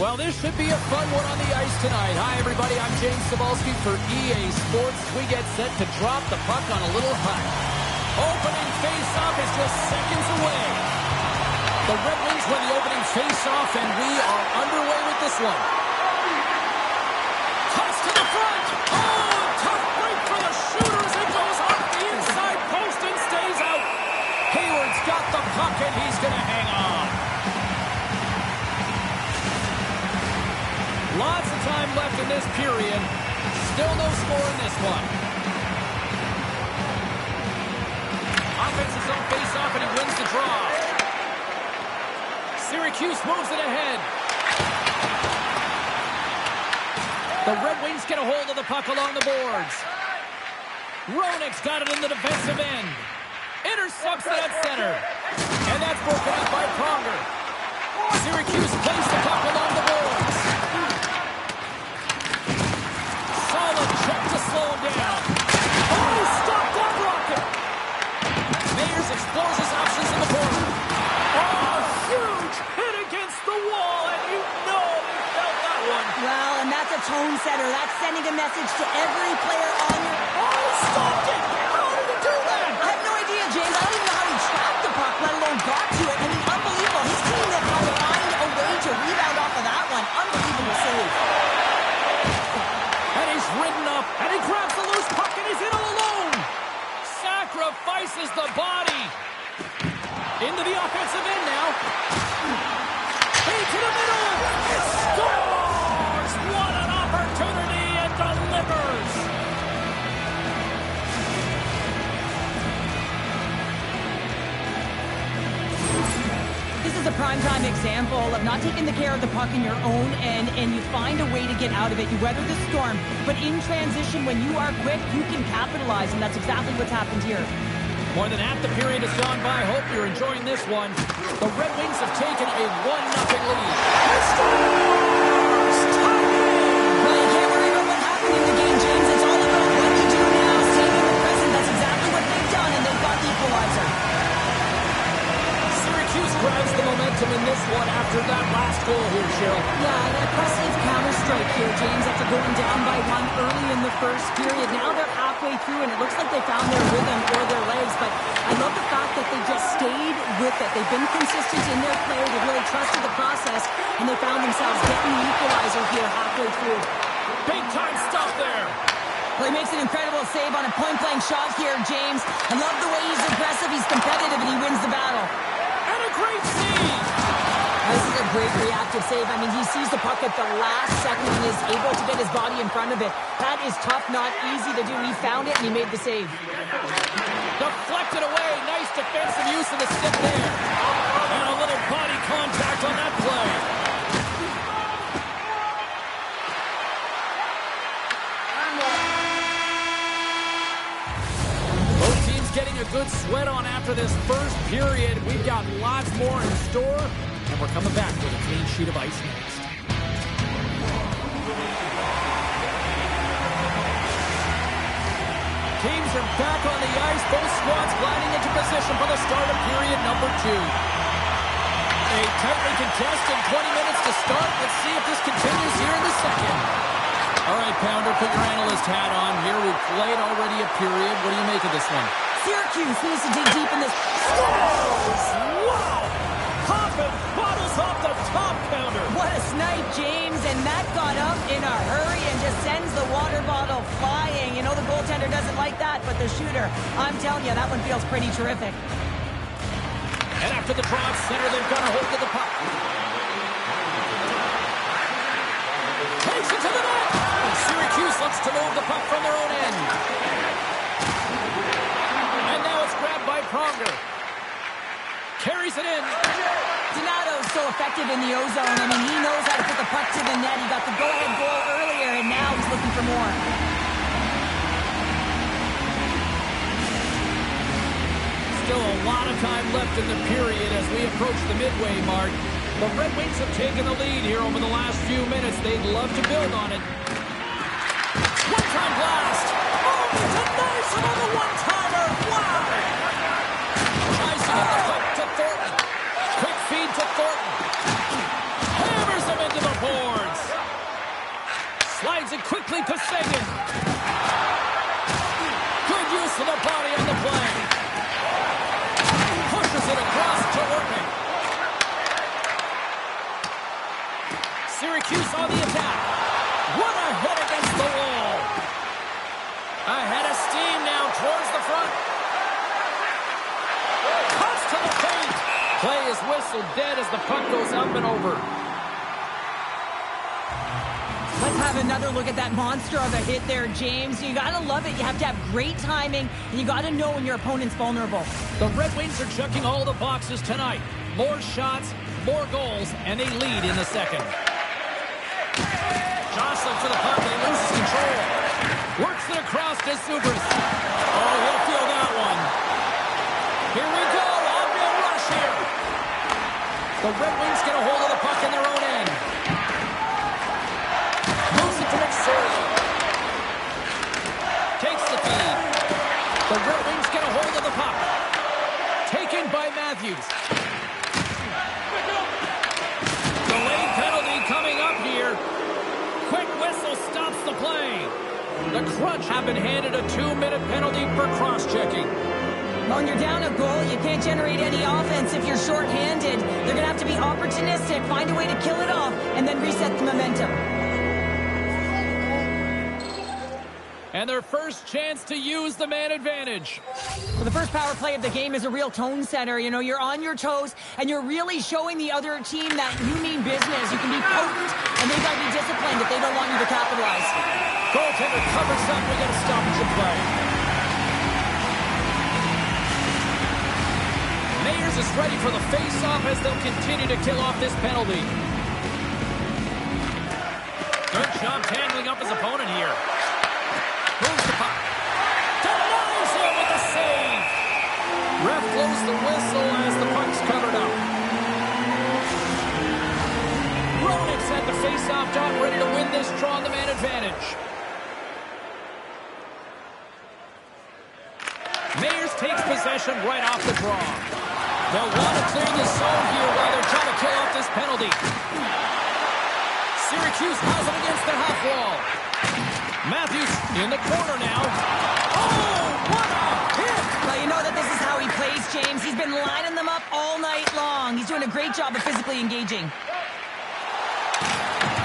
Well, this should be a fun one on the ice tonight. Hi, everybody. I'm James Cebulski for EA Sports. We get set to drop the puck on a little hut. Opening face-off is just seconds away. The Red Wings win the opening face-off, and we are underway with this one. Toss to the front. Oh, tough break for the shooters. It goes off the inside post and stays out. Hayward's got the puck, and he's going to hang on. Lots of time left in this period. Still no score in this one. Offensive zone face-off, and he wins the draw. Syracuse moves it ahead. The Red Wings get a hold of the puck along the boards. Roenick's got it in the defensive end. Intercepts it at center. And that's broken up by Pronger. Syracuse plays the puck along the boards. Solid check to slow him down. Oh, he stopped that rocket. Mayers explores his options in the corner. Oh, huge hit against the wall, and you know he felt that one. Well, and that's a tone setter. That's sending a message to every player on your... Oh, he stopped it. How did he do that? I have no idea, James. I don't even know how he tracked the puck, let alone got to it. I mean, unbelievable. His team had to find a way to rebound off of that one. Unbelievable save. And he's ridden up, and he grabs the loose puck, and he's in all alone. Sacrifices the body. Into the offensive end now. Feed to the middle. It scores! What an opportunity, and delivers. This is a primetime example of not taking the care of the puck in your own end, and you find a way to get out of it. You weather the storm, but in transition, when you are quick, you can capitalize, and that's exactly what's happened here. More than half the period has gone by. Hope you're enjoying this one. The Red Wings have taken a 1-0 lead. Well, you can't worry about what happened in the game, James. It's all about what you do now. Staying in the present, that's exactly what they've done, and they've got the equalizer. Syracuse grabs the momentum in this one after that last goal here, Cheryl. Yeah, an impressive counter-strike here, James, after going down by one early in the first period. Now they're halfway through, and it looks like they found their rhythm or their legs, but I love the fact that they just stayed with it. They've been consistent in their play. They really trusted the process, and they found themselves getting the equalizer here halfway through. Big-time stuff there. Well, he makes an incredible save on a point-blank shot here, James. I love the way he's aggressive, he's competitive, and he wins the battle. And a great save. This is a great reactive save. I mean, he sees the puck at the last second and is able to get his body in front of it. That is tough, not easy to do. He found it, and he made the save. Deflected away. Nice defensive use of the stick there. And a little body contact on that play. Both teams getting a good sweat on after this first period. We've got lots more in store, and we're coming back with a clean sheet of ice next. Teams are back on the ice. Both squads gliding into position for the start of period number 2. A tightly contested 20 minutes to start. Let's see if this continues here in the second. All right, Pounder, put your analyst hat on here. We've played already a period. What do you make of this one? Syracuse needs to dig deep in this. Scores! Wow! Popping bottles off the top, Pounder. What a snipe, James, and that got up in a hurry and just sends the water bottle flying. You know the goaltender doesn't like that, but the shooter, I'm telling you, that one feels pretty terrific. And after the draw center, they've got a hold of the puck. Takes it to the net. And Syracuse looks to move the puck from their own end. And now it's grabbed by Pronger. Carries it in. Donato's so effective in the O-zone. I mean, he knows how to put the puck to the net. He got the go-ahead goal earlier, and now he's looking for more. Still a lot of time left in the period as we approach the midway mark. The Red Wings have taken the lead here over the last few minutes. They'd love to build on it. One-time blast. Oh, denies him on the one-timer. Wow. Tries to get the puck to Thornton. Quick feed to Thornton. Hammers him into the boards. Sends it quickly to Sagan. Good use of the body on the play. Pushes it across to Orpik. Syracuse on the attack. What a hit against the wall. Ahead of steam now towards the front. Cuts to the paint. Play is whistled dead as the puck goes up and over. Let's have another look at that monster of a hit there, James. You got to love it. You have to have great timing, and you got to know when your opponent's vulnerable. The Red Wings are checking all the boxes tonight. More shots, more goals, and they lead in the second. Jostling for the puck, and he loses control. Works it across to Zubris. Oh, he'll feel that one. Here we go. Off-man rush here. The Red Wings get a hold of the puck in their own end. Moves it to McSorley. Takes the feed. The Red Wings get a hold of the puck. Taken by Matthews. Delayed penalty coming up here. Quick whistle stops the play. The Crunch have been handed a 2-minute penalty for cross-checking. When you're down a goal, you can't generate any offense if you're shorthanded. They're going to have to be opportunistic, find a way to kill it off, and then reset the momentum. And their first chance to use the man advantage. Well, the first power play of the game is a real tone setter. You know, you're on your toes, and you're really showing the other team that you mean business. You can be potent, and they've got to be disciplined if they don't want you to capitalize. Goaltender covers up. We got to stop the play. Mayers is ready for the face-off as they'll continue to kill off this penalty. Good job handling up his opponent here. Moves the puck. Denies him with a save. Ref blows the whistle as the puck's covered up. Roenick's at the face-off dot, ready to win this draw on the man advantage. Mayers takes possession right off the draw. They'll want to clear the zone here while they're trying to kill off this penalty. Syracuse has it against the half wall. Matthews in the corner now. Oh, what a hit! Well, you know that this is how he plays, James. He's been lining them up all night long. He's doing a great job of physically engaging.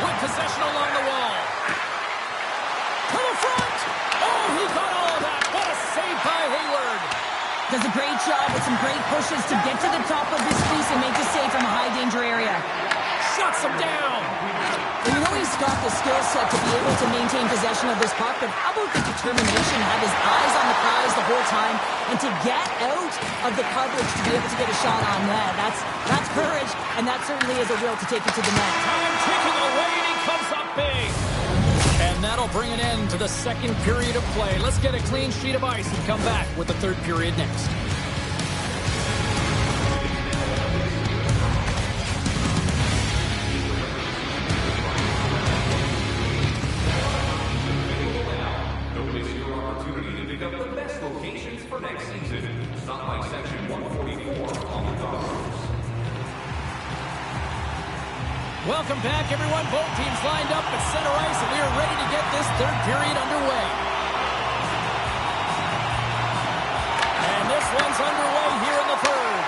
With possession along the wall. To the front! Oh, he got all of that. What a save by Hayward. Does a great job with some great pushes to get to the top of his crease and make the save from a high-danger area. Shuts him down. Well, you know he's got the skill set to be able to maintain possession of this puck, but how about the determination to have his eyes on the prize the whole time and to get out of the coverage to be able to get a shot on net? That's courage, and that certainly is a will to take it to the net. Time ticking away, and he comes up big. And that'll bring an end to the second period of play. Let's get a clean sheet of ice and come back with the third period next. Welcome back, everyone. Both teams lined up at center ice, and we are ready to get this third period underway. And this one's underway here in the third.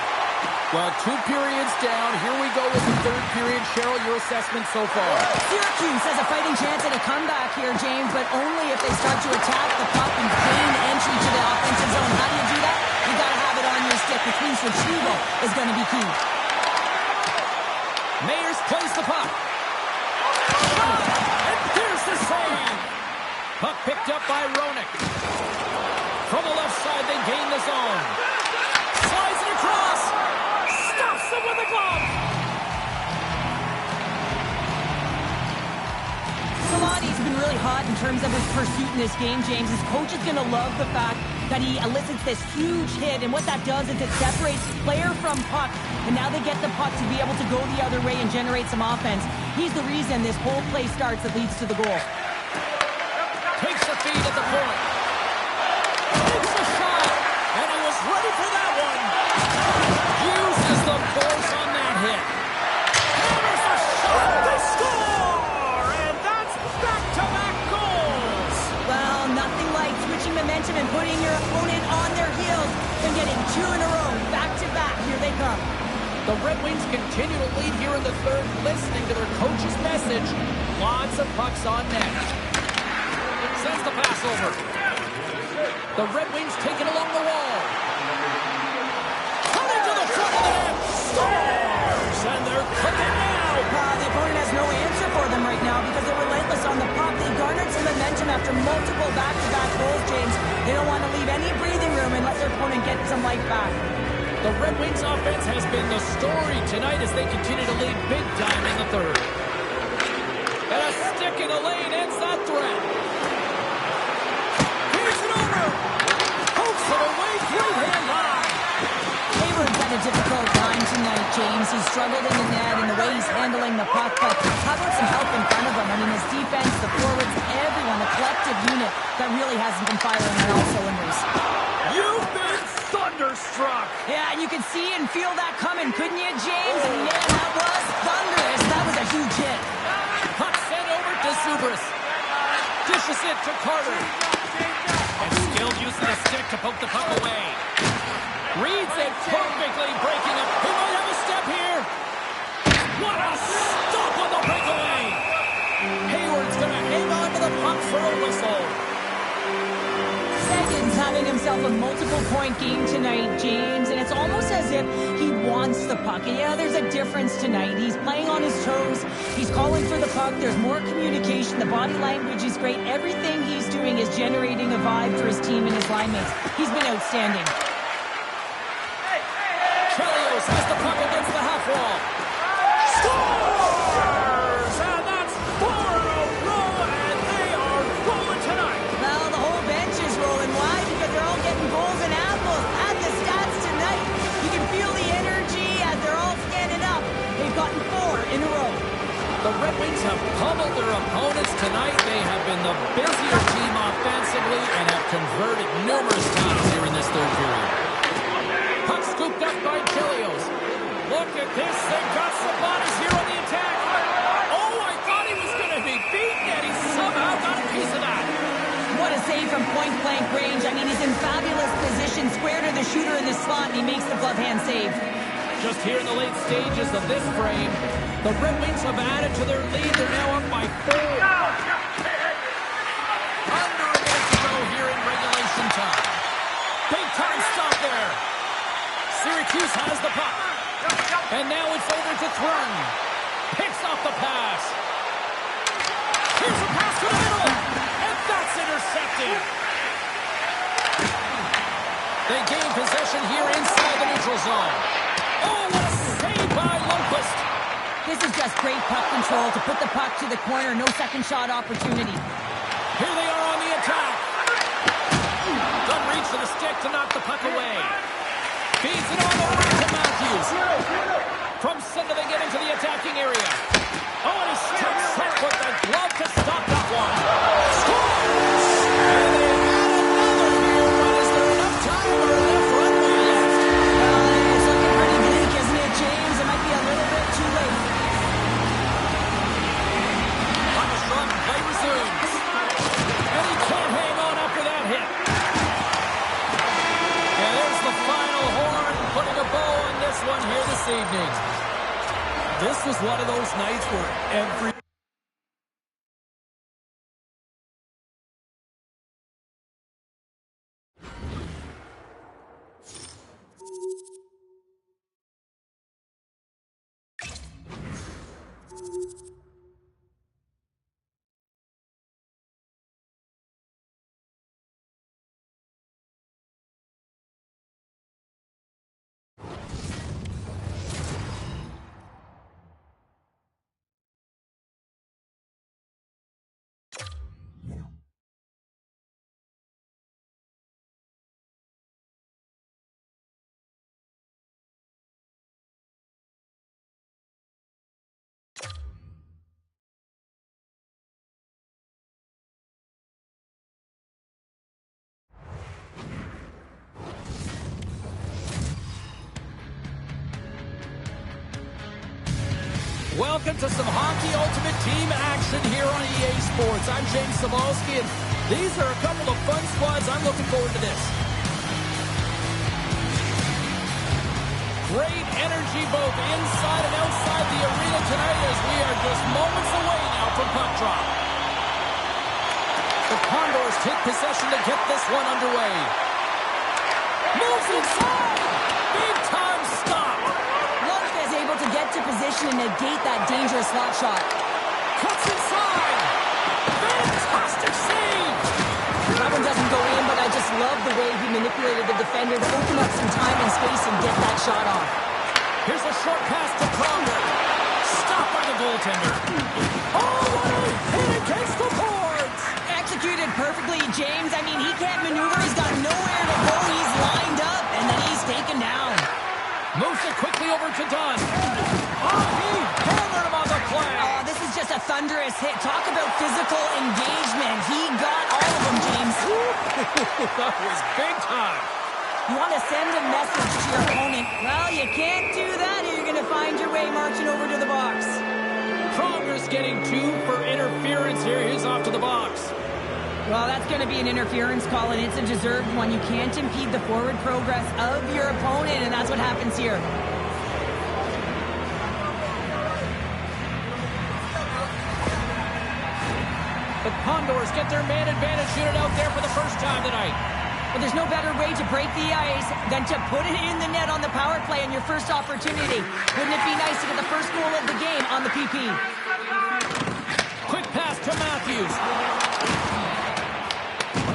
Well, 2 periods down. Here we go with the third period. Cheryl, your assessment so far? Syracuse has a fighting chance at a comeback here, James, but only if they start to attack the puck and gain entry to the offensive zone. How do you do that? You got to have it on your stick. The clean retrieval is going to be key. Mayers plays the puck. And here's the save. Puck picked up by Roenick. From the left side, they gain the zone. Slides it across. Stops them with a glove. Solani's been really hot in terms of his pursuit in this game, James. His coach is going to love the fact that he elicits this huge hit, and what that does is it separates player from puck, and now they get the puck to be able to go the other way and generate some offense. He's the reason this whole play starts that leads to the goal. Takes a feed at the point. Takes a shot, and he was ready for that one. Uses the force on that hit. Hammers a shot. They score! And that's back-to-back goals. The Red Wings continue to lead here in the third, listening to their coach's message. Lots of pucks on net. Sends the pass over. The Red Wings take it along the wall. Coming to the front of the net. Scores! And they're cooking now. The opponent has no answer for them right now because they're relentless on the puck. They garnered some momentum after multiple back-to-back goals, James. They don't want to leave any breathing room and let their opponent get some life back. The Red Wings offense has been the story tonight as they continue to lead big time in the third. And a stick in the lane ends that threat. Here's it over. Pokes it away, three-hand line. Hayward's had a difficult time tonight, James. He's struggled in the net and the way he's handling the puck, but how about some help in front of him? I mean, his defense, the forwards, everyone, the collective unit that really hasn't been firing on all cylinders. You've been thunderstruck. Yeah, and you can see and feel that coming, couldn't you, James? And man, that was thunderous. That was a huge hit. Puck sent over to Zubris. Dishes it to Carter. And skilled use of the stick to poke the puck away. Reads it perfectly, breaking it. He might have a step here. What a stop on the breakaway. Hayward's going to hang on to the puck for a whistle. Seguin's having himself a multiple-point game tonight, James, and it's almost as if he wants the puck. And yeah, there's a difference tonight. He's playing on his toes. He's calling for the puck. There's more communication. The body language is great. Everything he's doing is generating a vibe for his team and his line mates. He's been outstanding. Chelios has the puck against the half wall. Scores! And that's 4 in a row, and they are rolling tonight. Well, the whole bench is rolling. Why? Because they're all getting goals and apples. Add the stats tonight. You can feel the energy as they're all standing up. They've gotten 4 in a row. The Red Wings have pummeled their opponents tonight. They have been the busier team offensively and have converted numerous times here in this third period. Puck scooped up by Chelios. Look at this. They've got Sabonis here on the attack. Oh, I thought he was going to be beaten, and he somehow got a piece of that. What a save from point-blank range. I mean, he's in fabulous position, square to the shooter in the slot, and he makes the glove hand save. Just here in the late stages of this frame, the Red Wings have added to their lead. They're now up by 4. Under a minute to go here in regulation time. Big time stop there. Syracuse has the puck. And now it's over to Thrun. Picks off the pass. Here's a pass to the middle. And that's intercepted. They gain possession here inside the neutral zone. Oh, what a save by Lundqvist. This is just great puck control to put the puck to the corner. No second shot opportunity. Here they are on the attack. Good reach for the stick to knock the puck away. Feeds it on over to Matthews. From center they get into the attacking area. Oh, and he steps up with the glove to stop that one. Scores! And they add another here, but is there enough time or enough runway left? It's looking pretty bleak, isn't it, James? It might be a little bit too late. Armstrong play resumes. And he can't hang on after that hit. And there's the final horn, putting a bow on this one here this evening. This was one of those nights where every... Welcome to some Hockey Ultimate Team action here on EA Sports. I'm James Cybulski, and these are a couple of fun squads. I'm looking forward to this. Great energy both inside and outside the arena tonight as we are just moments away now from puck drop. The Condors take possession to get this one underway. Moves inside! Big time stop! Lundqvist is able to get to position and negate that dangerous slot shot. Cuts inside! Fantastic save! That one doesn't go in, but I just love the way he manipulated the defender to open up some time and space and get that shot off. Here's a short pass to Pronger. Stopped by the goaltender. Oh, what a hit against the boards! Executed perfectly, James. I mean, he can't maneuver. He's got nowhere to go. He's lined up, and then he's taken down. Moves it quickly over to Dunn. Oh, he hammered him on the play. Oh, this is just a thunderous hit. Talk about physical engagement. He got all of them, James. That was big time. You want to send a message to your opponent. Well, you can't do that, or you're going to find your way marching over to the box. Pronger's getting 2 for interference here. He's off to the box. Well, that's going to be an interference call, and it's a deserved one. You can't impede the forward progress of your opponent, and that's what happens here. The Condors get their man advantage unit out there for the first time tonight. Well, there's no better way to break the ice than to put it in the net on the power play on your first opportunity. Wouldn't it be nice to get the first goal of the game on the PP? Quick pass to Matthews.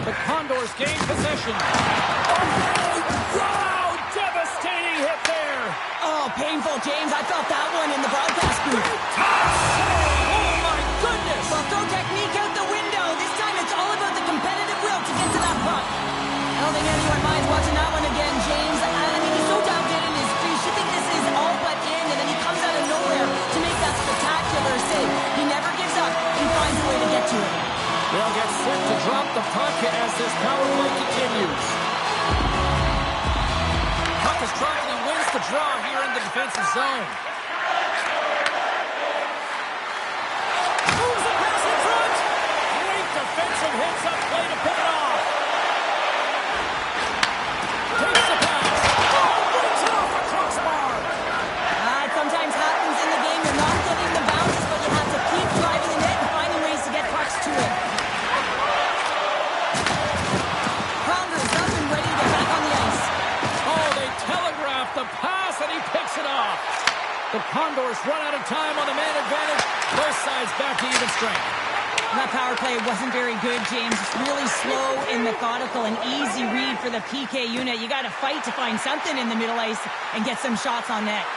The Condors gain possession. Oh, wow! Devastating hit there. Oh, painful, James. I felt that one in the broadcast booth. Oh, my goodness! Well, throw technique out the window. This time it's all about the competitive will to get to that puck. I don't think anyone minds watching that one again, James. I mean, he's so down dead in his crease. You think this is all but in, and then he comes out of nowhere to make that spectacular save. He never gives up. He finds a way to get to it. They'll get set to drop the puck as this power play continues. Puck is dropped and he wins the draw here in the defensive zone. Moves the pass in front. Great defensive hits up play to pick it off. Takes the pass. Oh, breaks it off the crossbar. It sometimes happens in the game. You're not getting the bounces, but you have to keep driving the net and finding ways to get pucks to it. Pronger's up and ready to get back on the ice. Oh, they telegraph the pass and he picks it off. The Condors run out of time on the man advantage. Both sides back to even strength. And that power play wasn't very good, James. It's really slow and methodical, an easy read for the PK unit. You got to fight to find something in the middle ice and get some shots on net.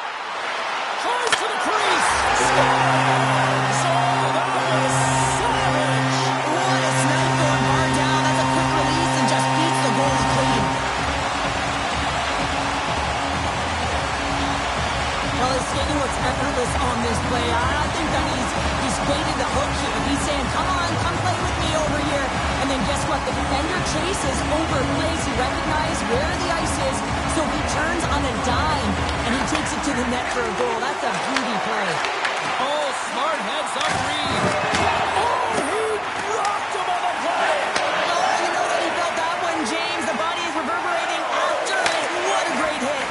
Tries to the crease. Scores! Oh, that was savage. What a snipe going bar down. That's a quick release and just beats the goalie clean. Well, his skating looks effortless on this play. I think that he's baited the hook here. He's saying, come on, come play with me over here. And then guess what? The defender chases, overplays. He recognizes where the ice is, so he turns on a dime, and he takes it to the net for a goal. That's a beauty play. Oh, smart heads up read. Oh, he rocked him on the play. Oh, you know that he felt that one, James. The body is reverberating after it. What a great hit.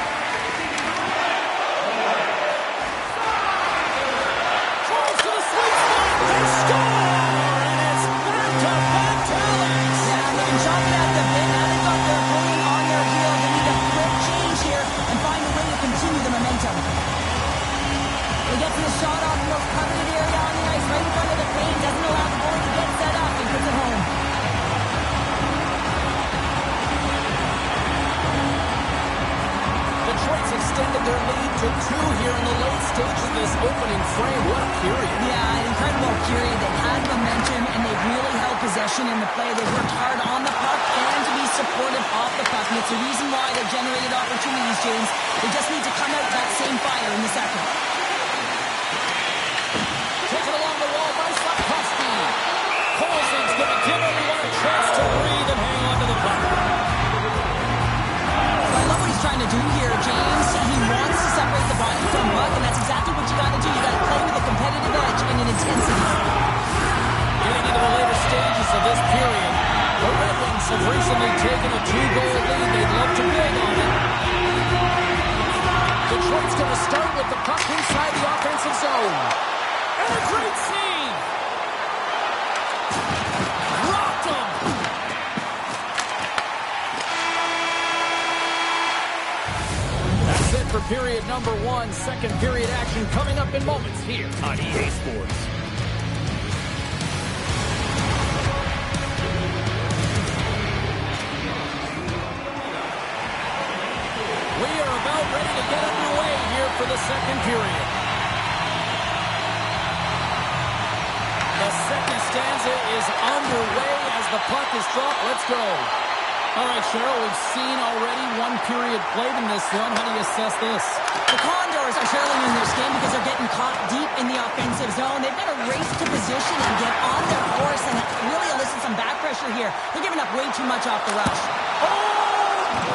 Tries to the sweet spot. They score! And it's back-to-back tallies. Yeah, they've been chopping at the bit. Now they've got their opponent on their heels. They need a quick change here and find a way to continue the momentum. He gets his shot off the most coveted area on the ice, right in front of the paint. Doesn't allow the goalie to get set up and puts it home. Detroit's extended their lead to 2 here in the late stages of this opening frame. What a period. Yeah, an incredible period. They had momentum and they really held possession in the play. They worked hard on the puck and to be supported off the puck. And it's the reason why they generated opportunities, James. They just need to come out that same fire in the second. Taken along the wall by Slafkovsky. Colson's going to give everyone a chance to breathe and hang on to the puck. I love what he's trying to do here, James. He wants to separate the body from puck, and that's exactly what you got to do. You got to play with a competitive edge and an intensity. Getting into the later stages of this period, the Red Wings have recently taken a 2-goal lead. They'd love to build on it. Detroit's going to start with the puck inside the offensive zone. And a great save. Rocked him. That's it for period number 1. Second period action coming up in moments here on EA Sports. We are about ready to get underway here for the second period. The second stanza is underway as the puck is dropped. Let's go. All right, Cheryl, we've seen already one period played in this one. How do you assess this? The Condors are surely in their skin because they're getting caught deep in the offensive zone. They've got to race to position and get on their horse and really elicit some back pressure here. They're giving up way too much off the rush. Oh,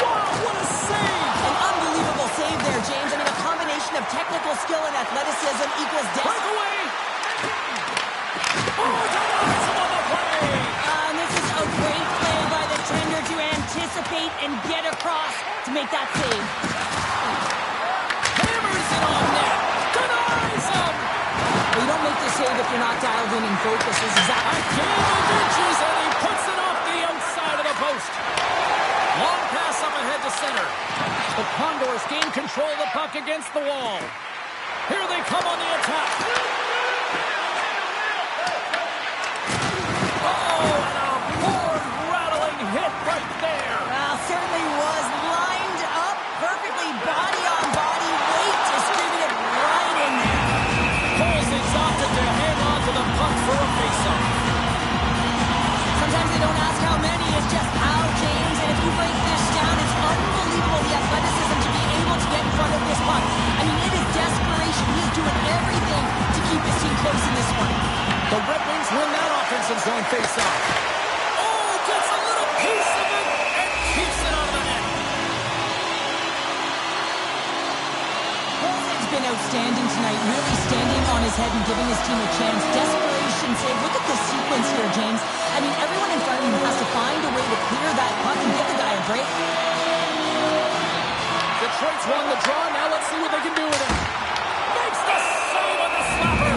wow, what a save! An unbelievable save there, James. I mean, a combination of technical skill and athleticism equals Breakaway! Oh, denies him on the play! This is a great play by the tender to anticipate and get across to make that save. Hammers it on net! Denies him! Well, you don't make the save if you're not dialed in and focused. This is exactly. A game of inches, and he puts it off the outside of the post. Long pass up ahead to center. The Condors gain control of the puck against the wall. Here they come on the attack. Oh, and a board-rattling hit right there. Well, certainly was lined up perfectly, body on body, weight distributed right in there. Coles opted to hang on to the puck for a faceoff. Sometimes they don't ask how many, it's just how, James. And if you break this down, it's unbelievable the athleticism to be able to get in front of this puck. I mean, it is desperation. He's doing everything to keep his team close in this one. The Red Wings win that offensive zone faceoff. Oh, gets a little piece of it and keeps it out of the net. Cole's been outstanding tonight, really standing on his head and giving his team a chance. Desperation save. Look at this sequence here, James. I mean, everyone in front of him has to find a way to clear that puck and give the guy a break. Detroit's won the draw. Now let's see what they can do with it. Makes the save on the slapper.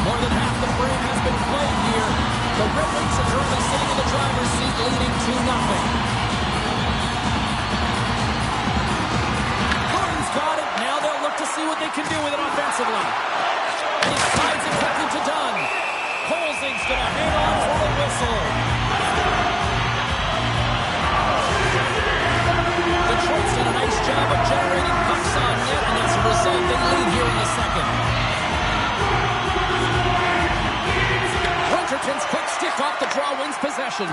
More than half the frame has been played here. The Red Wings are currently sitting in the driver's seat, leading 2-0. Gordon's got it. Now they'll look to see what they can do with it offensively. And he slides it quickly to Dunn. Colzing's going to hang on for a whistle. Detroit's done a nice job of generating pucks on net, and as a result, they lead here in the second. Winterton's quick stick off the draw wins possession.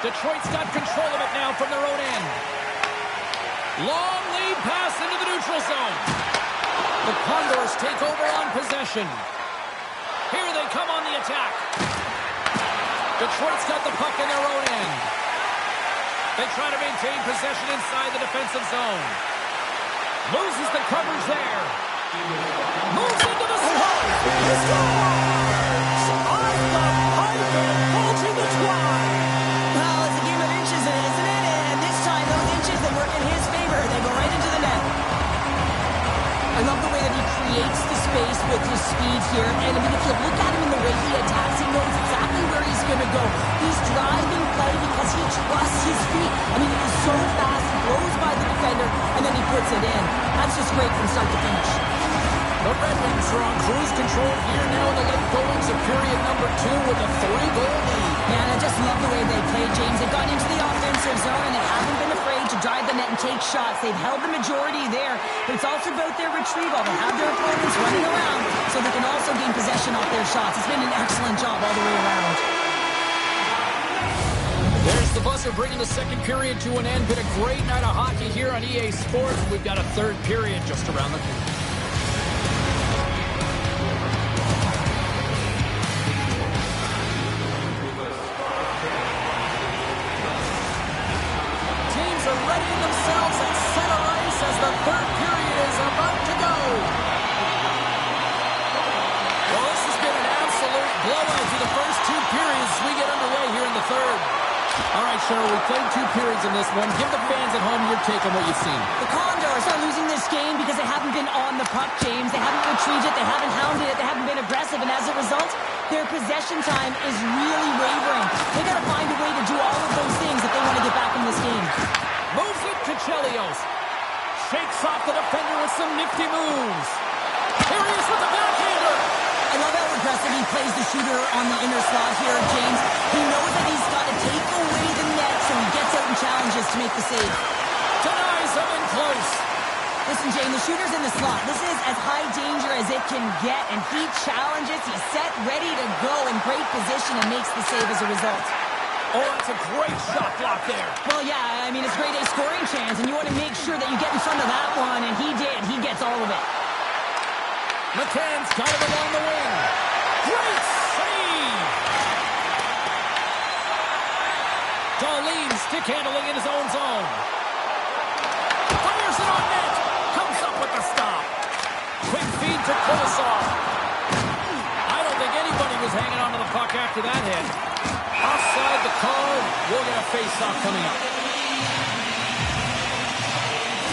Detroit's got control of it now from their own end. Long lead pass into the neutral zone. The Condors take over on possession. Here they come on the attack. Detroit's got the puck in their own end. They try to maintain possession inside the defensive zone. Loses the coverage there. Moves into the slot. He scores! On the pipe and bulging the twine. Well, it's a game of inches, isn't it? And this time, those inches that work in his favor, they go right into the net. I love the way that he creates the space with his speed here. And I mean, if you look at him in the way he attacks, he knows exactly where he's going to go. He's driving play because he trusts his feet. I mean, he's so fast, he blows by the defender, and then he puts it in. That's just great from start to finish. The Red Wings are on cruise control here now in the late goings of period number 2 with a 3-goal lead. Yeah, and I just love the way they played, James. They've gone into the offensive zone, and they haven't been afraid to drive the net and take shots. They've held the majority there, but it's also about their retrieval. They have their opponents running around, so they can also gain possession off their shots. It's been an excellent job all the way around. There's the buzzer bringing the second period to an end. Been a great night of hockey here on EA Sports. We've got a third period just around the corner. Teams are readying themselves at center ice as the third period is about to go. Well, this has been an absolute blowout through the first 2 Cheryl, we played 2 periods in this one. Give the fans at home your take on what you've seen. The Condors are losing this game because they haven't been on the puck, James. They haven't retrieved it, they haven't hounded it, they haven't been aggressive, and as a result, their possession time is really wavering. They got to find a way to do all of those things if they want to get back in this game. Moves it to Chelios. Shakes off the defender with some nifty moves. Here he is with the backhander. I love how aggressive he plays the shooter on the inner slot here, James. He knows that he's got to take away the net, so he gets out and challenges to make the save. Denies him in close. Listen, Jane, the shooter's in the slot. This is as high danger as it can get, and he challenges. He's set, ready to go, in great position, and makes the save as a result. Oh, it's a great shot block there. Well, yeah, I mean, it's grade A scoring chance, and you want to make sure that you get in front of that one, and he did. He gets all of it. McCann's got it along the wing. Great save! Darlene stick handling in his own zone. Fires it on net. Comes up with the stop. Quick feed to Kulisov. I don't think anybody was hanging onto the puck after that hit. Offside the call. We'll get a face-off coming up.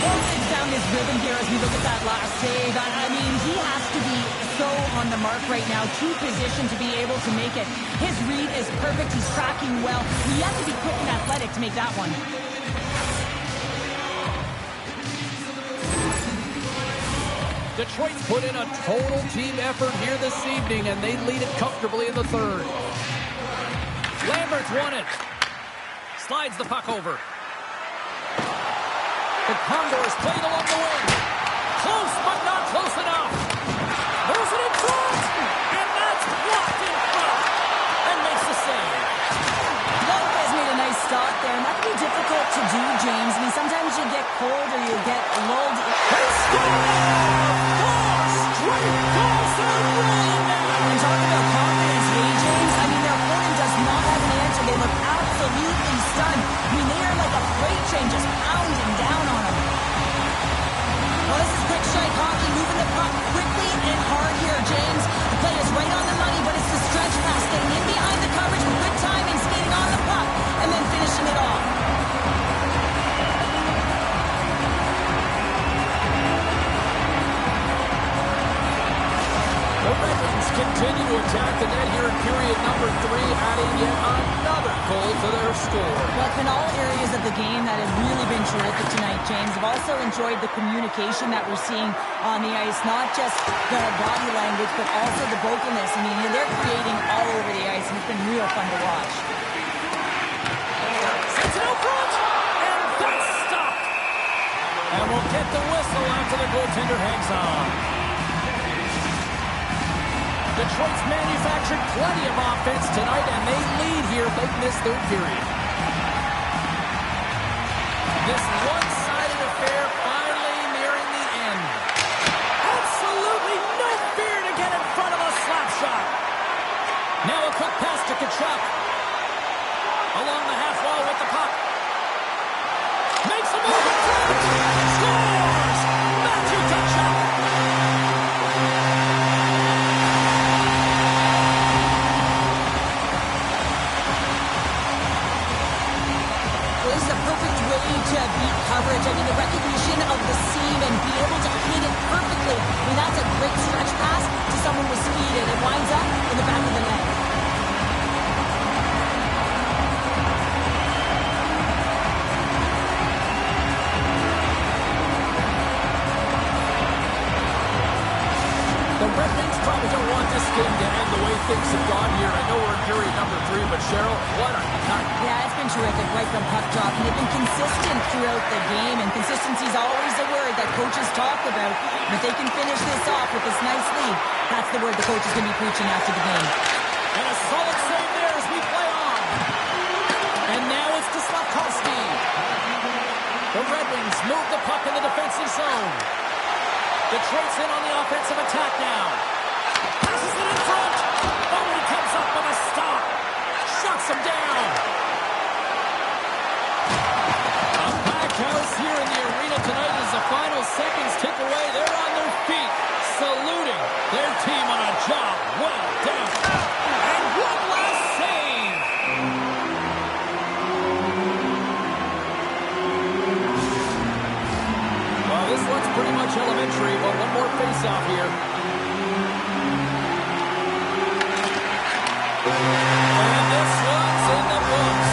He's found his rhythm here as we look at that last save. I mean, he has to be so on the mark right now, too positioned to be able to make it. His read is perfect. He's tracking well. He has to be quick and athletic to make that one. Detroit's put in a total team effort here this evening, and they lead it comfortably in the third. Lambert's won it. Slides the puck over. The Condors played along the wing. Close, but not close enough. Moves it in front. And that's blocked in front. And makes the save. Lopez made a nice stop there, and that can be difficult to do, James. I mean, sometimes you get cold or you get lulled. They score! 4 straight goals in a row now. And talk about confidence, hey, James. I mean, their opponent does not have an answer. They look absolutely stunned. I mean, they are like a freight train just pounding down on them. Well, this is quick strike hockey, moving the puck quickly and hard here, James. The play is right on the money, but it's the stretch pass, getting in behind the coverage with good timing, skating on the puck, and then finishing it off. The Red Wings continue to attack the net here in period number 3, adding yet another goal to their score. Well, it's been all areas of the game that have really been terrific tonight, James. I've also enjoyed the communication that we're seeing on the ice, not just the body language, but also the vocalness. I mean, they're creating all over the ice, and it's been real fun to watch. Sends it out front, and that's stopped. And we'll get the whistle after the goaltender hangs on. Detroit's manufactured plenty of offense tonight, and they lead here late in this third period. This one-sided affair finally nearing the end. Absolutely no fear to get in front of a slap shot. Now a quick pass to Tkachuk. Along the half wall with the puck. Makes a move in front. Scores! Matthew Tkachuk. To beat coverage. I mean, the recognition of the seam and be able to hit it perfectly. I mean, that's a great stretch pass to someone with speed, and it winds up in the back of the net. The Red Wings probably don't want this game to end the way things have gone here. I know we're in period number 3, but Cheryl, what a night. Yeah, it's been terrific right from puck drop, and they've been consistent throughout the game, and consistency is always a word that coaches talk about. And if they can finish this off with this nice lead, that's the word the coach is going to be preaching after the game. And a solid save there as we play on. And now it's to Slafkovsky. The Red Wings move the puck in the defensive zone. Detroit's in on the offensive attack now. Passes it in front. Oh, he comes up with a stop. Shuts him down. A packed house here in the arena tonight as the final seconds tick away. They're on their feet, saluting their team on a job well done. And one last save. it's pretty much elementary, but one more face-off here. And this one's in the books.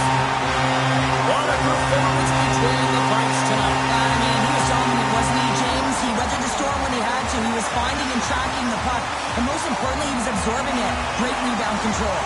What a performance between the Pipes tonight. I mean, he was dominant, wasn't he, James? He weathered the storm when he had to. He was finding and tracking the puck. And most importantly, he was absorbing it. Great rebound control.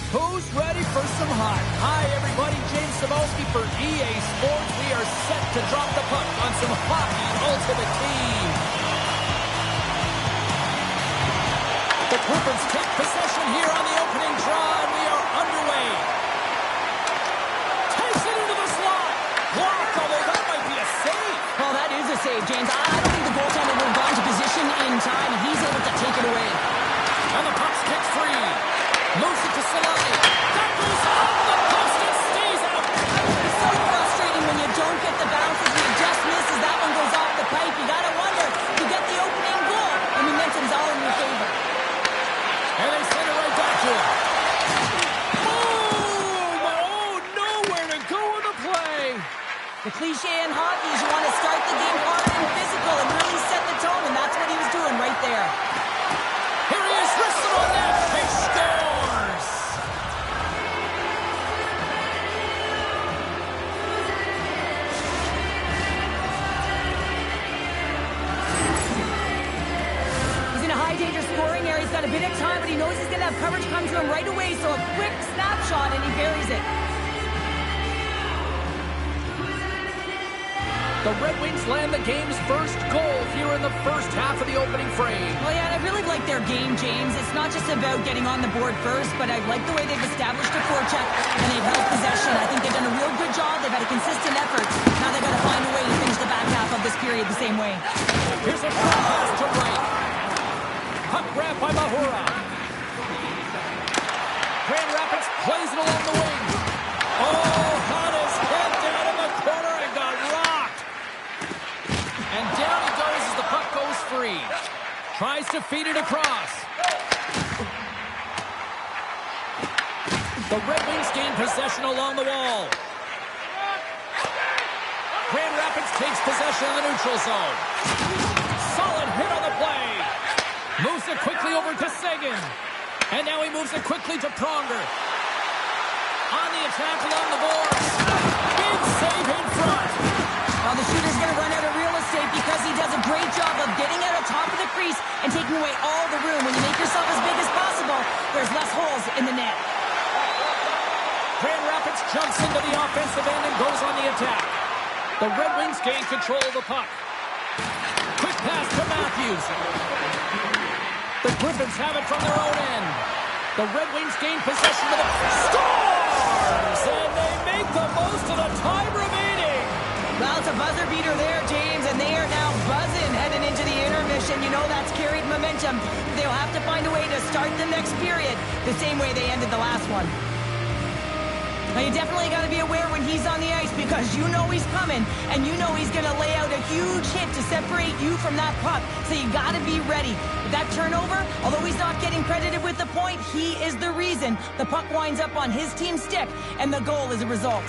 Who's ready for some hot? Hi, everybody. James Cebulski for EA Sports. We are set to drop the puck on some hockey ultimate team. The Clippers take possession here on the opening draw, and we are underway. Takes it into the slot. Blocked, although that might be a save. Well, that is a save, James. I don't think the goaltender would have gone to position in time. He's able to take it away. And the puck's kicked free. Moves it to Solani. That goes off the post and stays out. It's so frustrating when you don't get the bounces and it just misses. That one goes off the pipe. You gotta wonder, you get the opening goal, and momentum's all in your favor. And they send it right back to him. Boom! Oh, nowhere to go in the play. The cliche in hockey is you want to start the game hard and physical and really set the tone, and that's what he was doing right there. Here he is, wristed on that. He scores! He's in a high-danger scoring area. He's got a bit of time, but he knows he's going to have coverage come to him right away, so a quick snapshot, and he buries it. The Red Wings land the game's first goal here in the first half of the opening frame. Well, yeah, and I really like their game, James. It's not just about getting on the board first, but I like the way they've established a forecheck and they've held possession. I think they've done a real good job. They've had a consistent effort. Now they've got to find a way to finish the back half of this period the same way. Here's a pass to right. Puck grab by Mahura. Grand Rapids plays it along the wing. Oh, had his head down in the corner and got rocked. And down he goes as the puck goes free. Tries to feed it across. The Red Wings gain possession along the wall. Grand Rapids takes possession in the neutral zone. Solid hit on the play. Moves Moves it quickly over to Seguin. And now he moves it quickly to Pronger. On the attack along the boards. Big save in front. Well, the shooter's going to run out of real estate because he does a great job of getting out of top of the crease and taking away all the room. When you make yourself as big as possible, there's less holes in the net. Grand Rapids jumps into the offensive end and goes on the attack. The Red Wings gain control of the puck. Quick pass to Matthews. The Griffins have it from their own end. The Red Wings gain possession of the scores! And they make the most of the time remaining. Well, it's a buzzer beater there, James, and they are now buzzing heading into the intermission. You know that's carried momentum. They'll have to find a way to start the next period the same way they ended the last one. Now, you definitely got to be aware when he's on the ice because you know he's coming, and you know he's going to lay out a huge hit to separate you from that puck. So you got to be ready. With that turnover, although he's not getting credited with the point, he is the reason the puck winds up on his team's stick, and the goal is a result.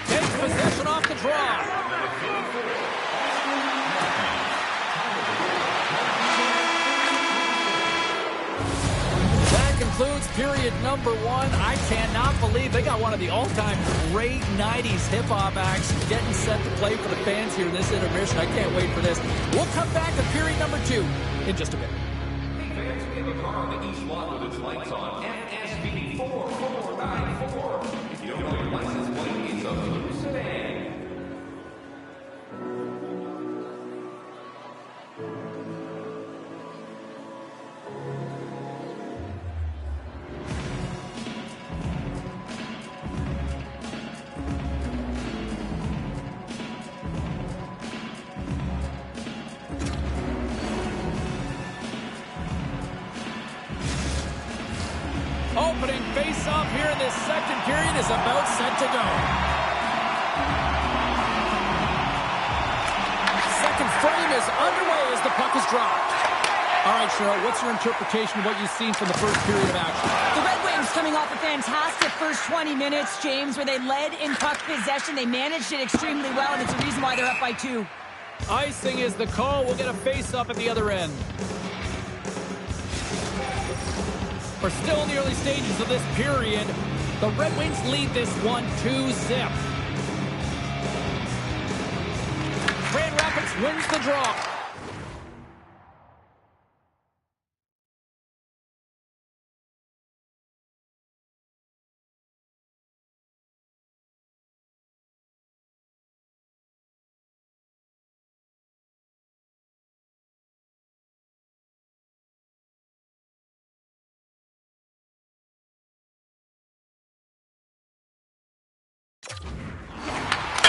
Takes possession off the draw. That concludes period number 1. I cannot believe they got one of the all-time great 90s hip-hop acts getting set to play for the fans here in this intermission. I can't wait for this. We'll come back to period number 2 in just a bit. Fans in the car on the east lot with its lights on. FSB 4494. If you don't know your license plate, it's a blue sedan. Opening face-off here in this second period is about set to go. Second frame is underway as the puck is dropped. All right, Cheryl, what's your interpretation of what you've seen from the first period of action? The Red Wings coming off a fantastic first 20 minutes, James, where they led in puck possession. They managed it extremely well, and it's the reason why they're up by 2. Icing is the call. We'll get a face-off at the other end. We're still in the early stages of this period. The Red Wings lead this one 2-zip. Grand Rapids wins the draw.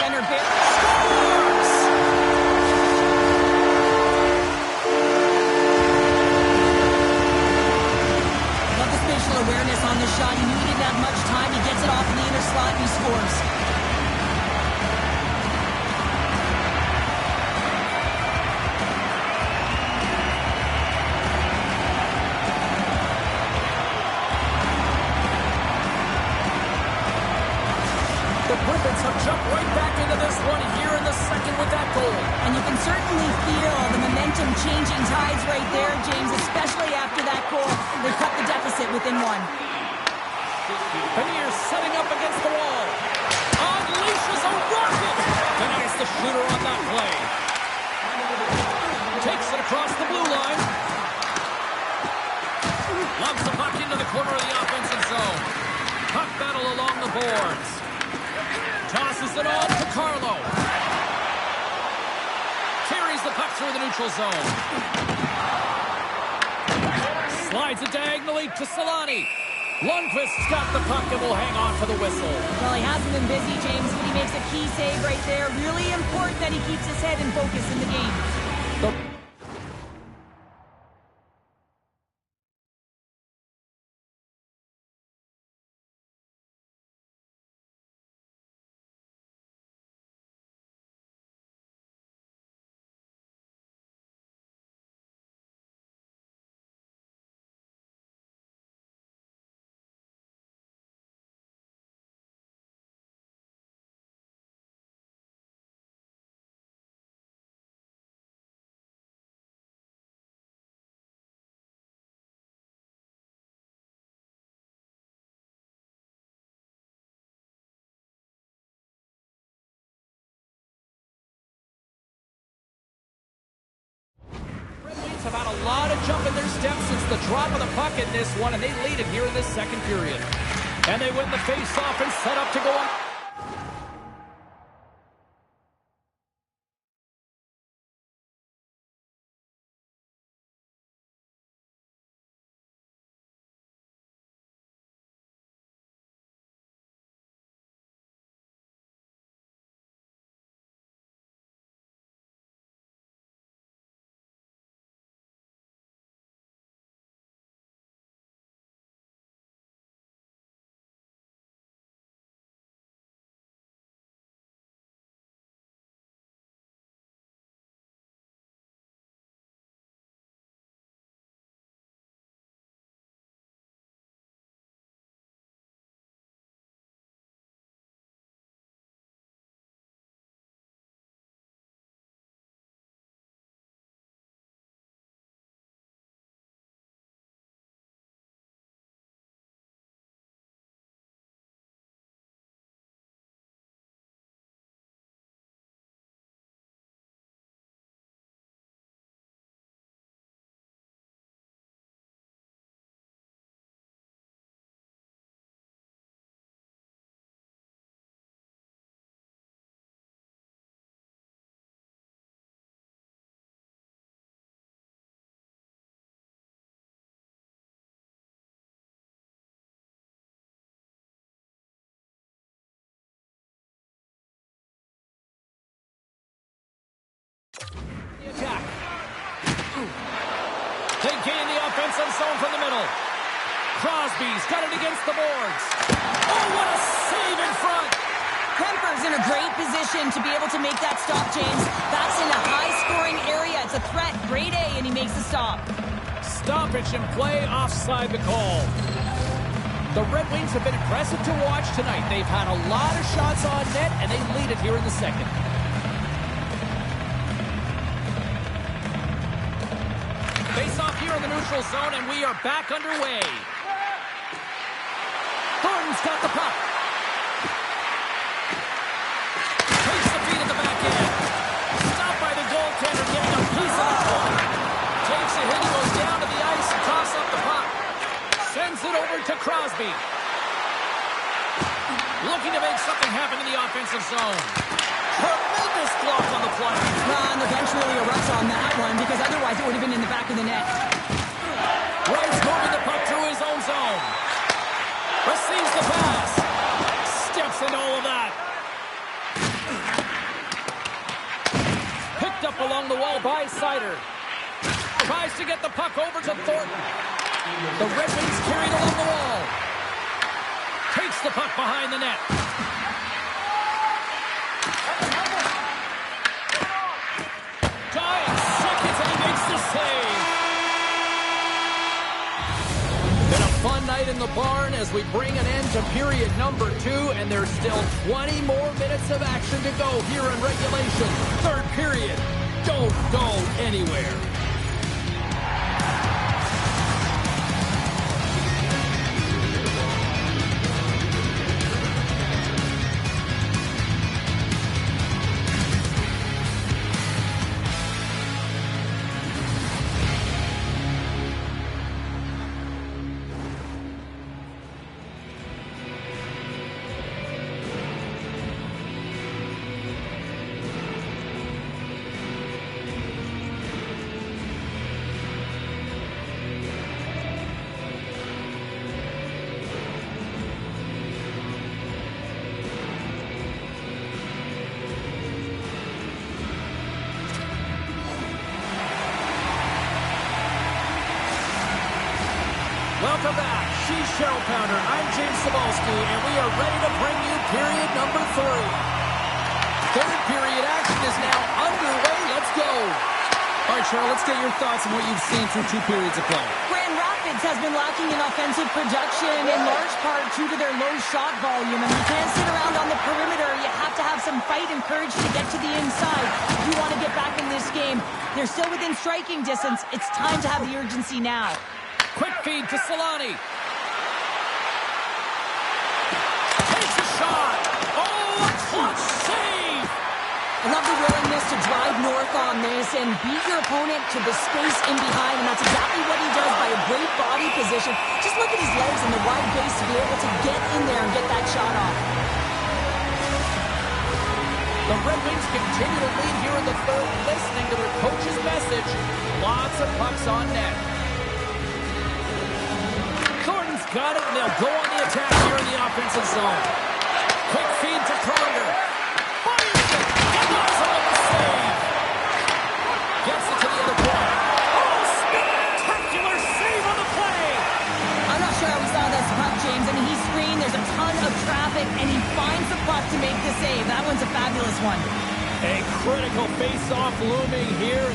Center Bear scores! Love the spatial awareness on the shot. He knew he didn't have much time. He gets it off in the inner slot and he scores. The Griffins have jumped right back into this one here in the second with that goal. And you can certainly feel the momentum changing tides right there, James, especially after that goal. They cut the deficit within 1. Pannier setting up against the wall. Unleashes a rocket. Denies the shooter on that play. Takes it across the blue line. Loves the puck into the corner of the offensive zone. Puck battle along the boards. Tosses it off to Carlo. Carries the puck through the neutral zone. Slides it diagonally to Solani. Lundqvist's got the puck and will hang on to the whistle. Well, he hasn't been busy, James, but he makes a key save right there. Really important that he keeps his head and focus in the game. The another step since the drop of the puck in this one, and they lead it here in this second period. And they win the face-off and set up to go on. Attack. They gain the offensive zone from the middle. Crosby's got it against the boards. Oh, what a save in front! Kemper's in a great position to be able to make that stop, James. That's in a high-scoring area. It's a threat. Grade A, and he makes the stop. Stoppage in play, offside the call. The Red Wings have been impressive to watch tonight. They've had a lot of shots on net, and they lead it here in the second. Face off here in the neutral zone, and we are back underway. Thornton's got the puck. Takes the feed at the back end. Stopped by the goaltender, getting a piece of the puck. Takes a hit, he goes down to the ice and toss up the puck. Sends it over to Crosby. Looking to make something happen in the offensive zone. Tremendous block on the play. And the bench really erupts on that one because otherwise it would have been in the back of the net. Rice moving the puck through his own zone. Receives the pass. Steps into all of that. Picked up along the wall by Sider. Tries to get the puck over to Thornton. The Red Wings carried along the wall. Takes the puck behind the net. Dying seconds and he makes the save. Been a fun night in the barn as we bring an end to period number 2, and there's still 20 more minutes of action to go here in regulation. Third period. Don't go anywhere. Welcome back. She's Cheryl Pounder. I'm James Cebulski, and we are ready to bring you period number 3. Third period action is now underway. Let's go. All right, Cheryl, let's get your thoughts on what you've seen through 2 periods of play. Grand Rapids has been lacking in offensive production in large part due to their low shot volume. And you can't sit around on the perimeter. You have to have some fight and courage to get to the inside. If you want to get back in this game, they're still within striking distance. It's time to have the urgency now. Quick feed to Solani. Takes a shot. Oh, a clutch save. I love the willingness to drive north on this and beat your opponent to the space in behind, and that's exactly what he does by a great body position. Just look at his legs and the wide base to be able to get in there and get that shot off. The Red Wings continue to lead here in the third, listening to their coach's message. Lots of pucks on net. Thornton's got it, and they'll go on the attack here in the offensive zone. Quick feed to Pronger. Fires it! And knocks off the save! Gets it to the other point. Oh, spectacular save on the play! I'm not sure how we saw this puck, James. I mean, he screened, there's a ton of traffic, and he finds the puck to make the save. That one's a fabulous one. A critical face-off looming here.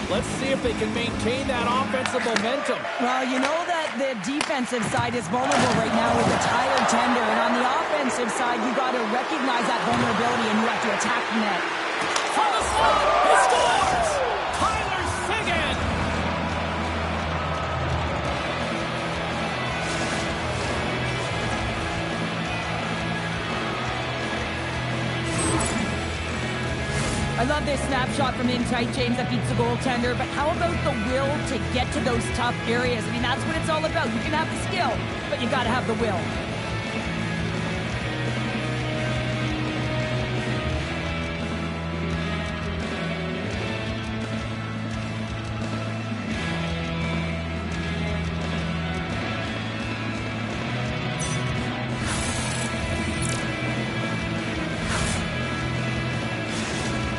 Let's see if they can maintain that offensive momentum. Well, you know that the defensive side is vulnerable right now with the tired tender, and on the offensive side, you got to recognize that vulnerability and you have to attack the net. From the slot, he scores! Tyler Seguin! I love this snapshot from in tight, James, that beats the goaltender, but how about the will to get to those tough areas? I mean, that's what it's all about. You can have the skill, but you got to have the will.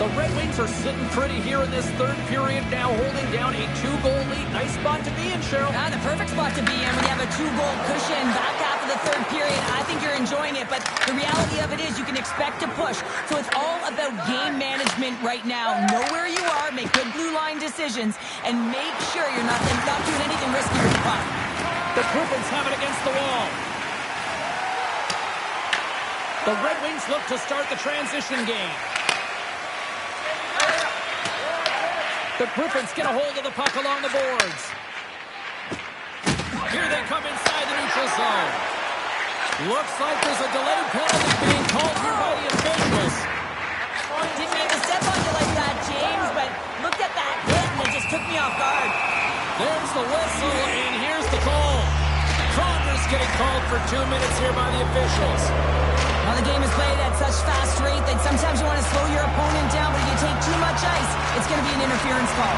The Red Wings are sitting pretty here in this third period now, holding down a 2-goal lead. Nice spot to be in, Cheryl. Yeah, the perfect spot to be in when you have a 2-goal cushion back half of the third period. I think you're enjoying it, but the reality of it is you can expect to push. So it's all about game management right now. Know where you are, make good blue line decisions, and make sure you're not doing anything risky with the puck. The Griffins have it against the wall. The Red Wings look to start the transition game. The Griffins get a hold of the puck along the boards. Here they come inside the neutral zone. Looks like there's a delayed penalty being called here by the officials. Didn't mean to step on you like that, James, but look at that hit and it just took me off guard. There's the whistle, and here's the call. Pronger's getting called for 2 minutes here by the officials. Well, the game is played at such fast rate that sometimes you want to slow your opponent down, but if you take too much ice, it's going to be an interference call.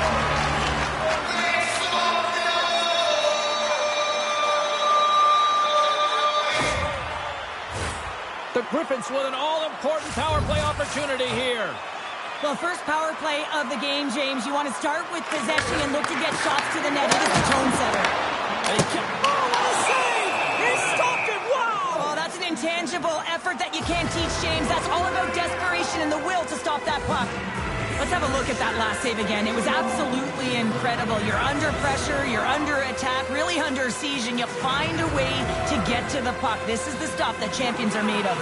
The Griffins with an all-important power play opportunity here. Well, first power play of the game, James. You want to start with possession and look to get shots to the net. It is the tone setter. Oh, what a save! He stopped it! Wow! Oh, that's an intangible effort that you can't teach, James. That's all about desperation and the will to stop that puck. Let's have a look at that last save again. It was absolutely incredible. You're under pressure, you're under attack, really under siege, and you find a way to get to the puck. This is the stuff that champions are made of.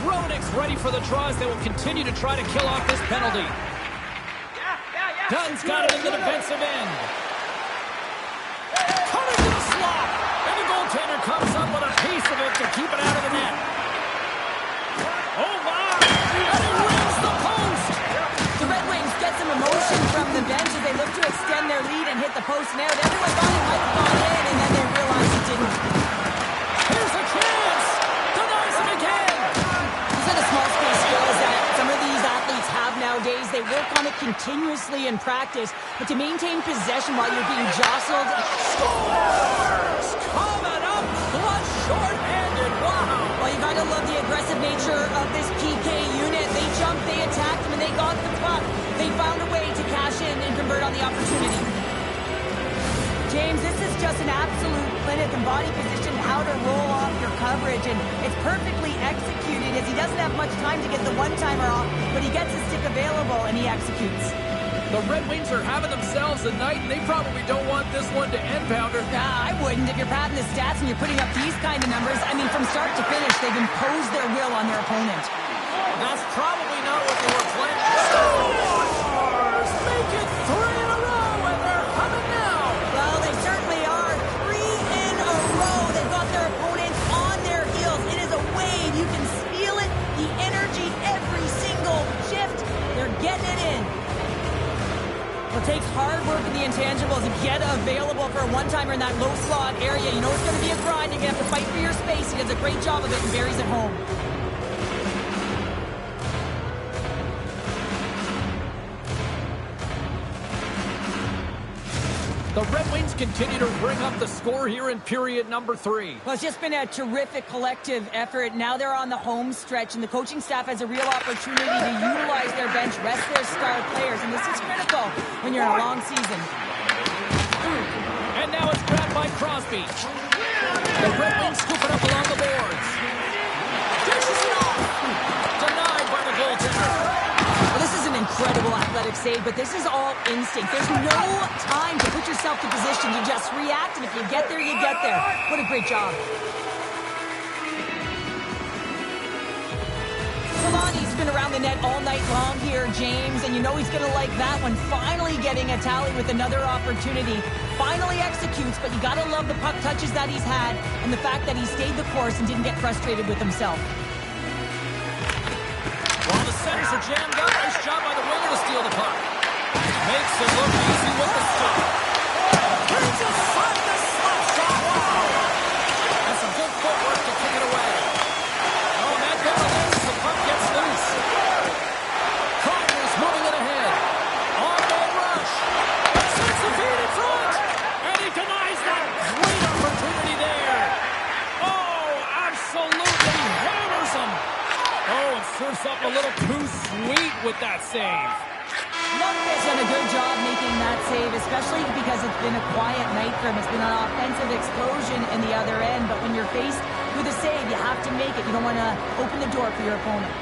Ronick's ready for the draw as they will continue to try to kill off this penalty. Dunn's got it in the defensive end. Coming to the slot. And the goaltender comes up with a piece of it to keep it out of the net. Oh, my! And he rings the post! The Red Wings get some emotion from the bench as they look to extend their lead and hit the post and out. Everyone thought it might have gone in, and then they realized it didn't. Here's a chance! Denies him again! These are the small space skills that some of these athletes have nowadays. They work on it continuously in practice, but to maintain possession while you're being jostled. Scores! Coming up, flush short-handed. Wow! Well, you gotta love the aggressive nature of this PK unit. They jumped, they attacked them, and they got the puck. They found a way to cash in and convert on the opportunity. James, this is just an absolute clinic and body position, how to roll off your coverage, and it's perfectly executed as he doesn't have much time to get the one-timer off, but he gets his stick available and he executes. The Red Wings are having themselves a night, and they probably don't want this one to end, Pounder. I wouldn't. If you're padding the stats and you're putting up these kind of numbers, I mean, from start to finish, they've imposed their will on their opponent. That's probably not what they were planning. Scores! Make it 3 in a row, and they're coming now. Well, they certainly are. 3 in a row. They've got their opponents on their heels. It is a wave. You can feel it, the energy every single shift. They're a one-timer in that low slot area. You know it's going to be a grind. You're going to have to fight for your space. He does a great job of it and buries it home. The Red Wings continue to bring up the score here in period number 3. Well, it's just been a terrific collective effort. Now they're on the home stretch, and the coaching staff has a real opportunity to utilize their bench, rest their star players, and this is critical when you're in a long season. And now it's grabbed by Crosby. The Red Wings scoop it up along the boards. Dishes it off. Denied by the goaltender. Well, this is an incredible athletic save, but this is all instinct. There's no time to put yourself in position to just react, and if you get there, you get there. What a great job. Solani's been around the net all night long here, James, and you know he's going to like that one. Finally getting a tally with another opportunity. Finally executes, but you got to love the puck touches that he's had and the fact that he stayed the course and didn't get frustrated with himself. While the centers are jammed up, nice job by the winger to steal the puck. Makes it look easy with the stop. Brings a slap shot. Wow! That's some good footwork to kick it away. Oh, that never lets the puck gets loose. Connor's moving it ahead. On-goal rush. Sets the feed in front. And he denies that great opportunity there. Oh, absolutely hammers him. Oh, and surfs up a little too sweet with that save. Lundqvist done a good job making that save, especially because it's been a quiet night for him. It's been an offensive explosion in the other end, but when you're faced with a save, you have to make it. You don't want to open the door for your opponent.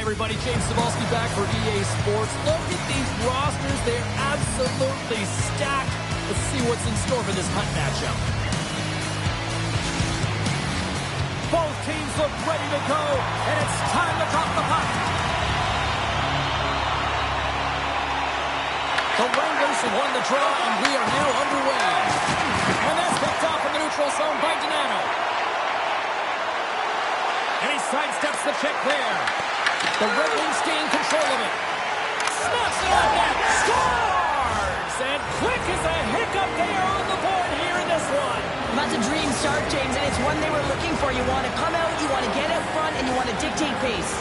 everybody. James Cebulski back for EA Sports. Look at these rosters. They're absolutely stacked. Let's see what's in store for this hunt matchup. Both teams look ready to go, and it's time to drop the puck. The Wranglers have won the draw, and we are now underway. And that's picked off in the neutral zone by Donato. And he sidesteps the check there. The Red Wings gain control of it. Snaps it on net. Scores! And quick as a hiccup, they are on the board here in this one. That's a dream start, James, and it's one they were looking for. You want to come out, you want to get out front, and you want to dictate pace.